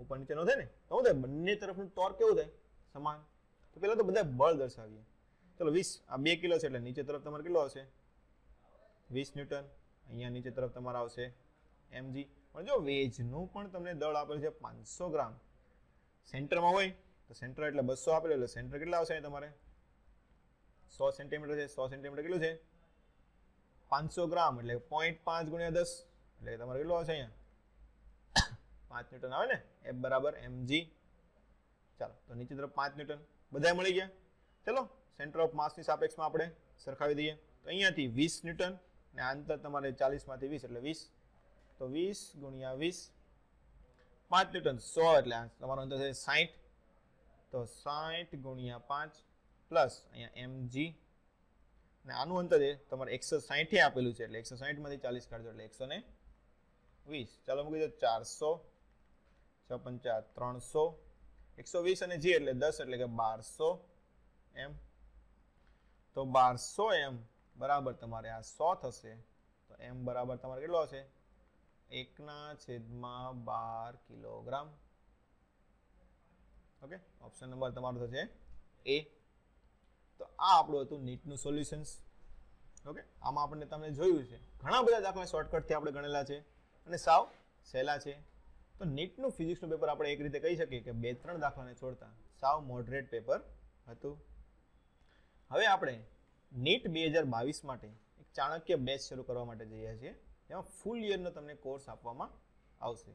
ઉપર નીચે ન થાય ને તો શું થાય બંને તરફનું ટોર્ક કેવું થાય સમાન. તો પહેલા તો બધા બળ દર્શાવીએ. ચલો 20 આ 2 કિલો છે એટલે નીચે તરફ તમારે કેટલો આવશે 20 ન્યૂટન. અહીંયા નીચે તરફ તમારે આવશે mg. પણ જો વેજનું પણ તમને દળ આપેલું છે 500 ગ્રામ સેન્ટરમાં હોય તો સેન્ટર એટલે 200 આપેલું એટલે સેન્ટર કેટલા આવશે તમારે 100 સેન્ટીમીટર છે. 100 સેન્ટીમીટર કેટલું છે 500 ગ્રામ એટલે 0.5 ગુણ્યા 10 એટલે તમારે કેટલું આવશે અહીંયા 5 ન્યૂટન આવે ને F બરાબર mg. ચાલો તો નીચે તરફ 5 ન્યૂટન બધા મળી ગયા. ચલો સેન્ટર ઓફ માસની સાપેક્ષમાં આપણે સરખાવી દઈએ તો અહીંયાથી 20 ન્યૂટન ને અંતર તમારે 40 માંથી 20 એટલે 20 તો 20 ગુણ્યા 20 5 ન્યૂટન 100 એટલે તમારો અંતર છે 60 તો 60 ગુણ્યા 5 પ્લસ અહીંયા mg ને આનું અંતર છે તમારે 160 આપેલું છે એટલે 160 માંથી 40 કાઢજો એટલે 120. ચાલો મૂકી દો 400 6 5 300 120 અને g એટલે 10 એટલે કે 1200 m. તો 1200 m બરાબર તમારે આ 100 થશે તો m બરાબર તમારે કેટલો હશે 1/12 કિલોગ્રામ. ઓકે ઓપ્શન નંબર તમારો થશે એ. તો આ આપણું હતું નીટનું સોલ્યુશન્સ. ઓકે આમાં આપણે તમને જોયું છે ઘણા બધા દાખલા શોર્ટકટથી આપણે ગણેલા છે અને સાવ સહેલા છે. તો નીટનું ફિઝિક્સનું પેપર આપણે એક રીતે કહી શકીએ કે 2-3 દાખલાને છોડતા સાવ મોડરેટ પેપર હતું. હવે આપણે નીટ 2022 માટે એક ચાણક્ય બેચ શરૂ કરવા માટે જઈએ છીએ જેમાં ફૂલ યરનો તમને કોર્સ આપવામાં આવશે.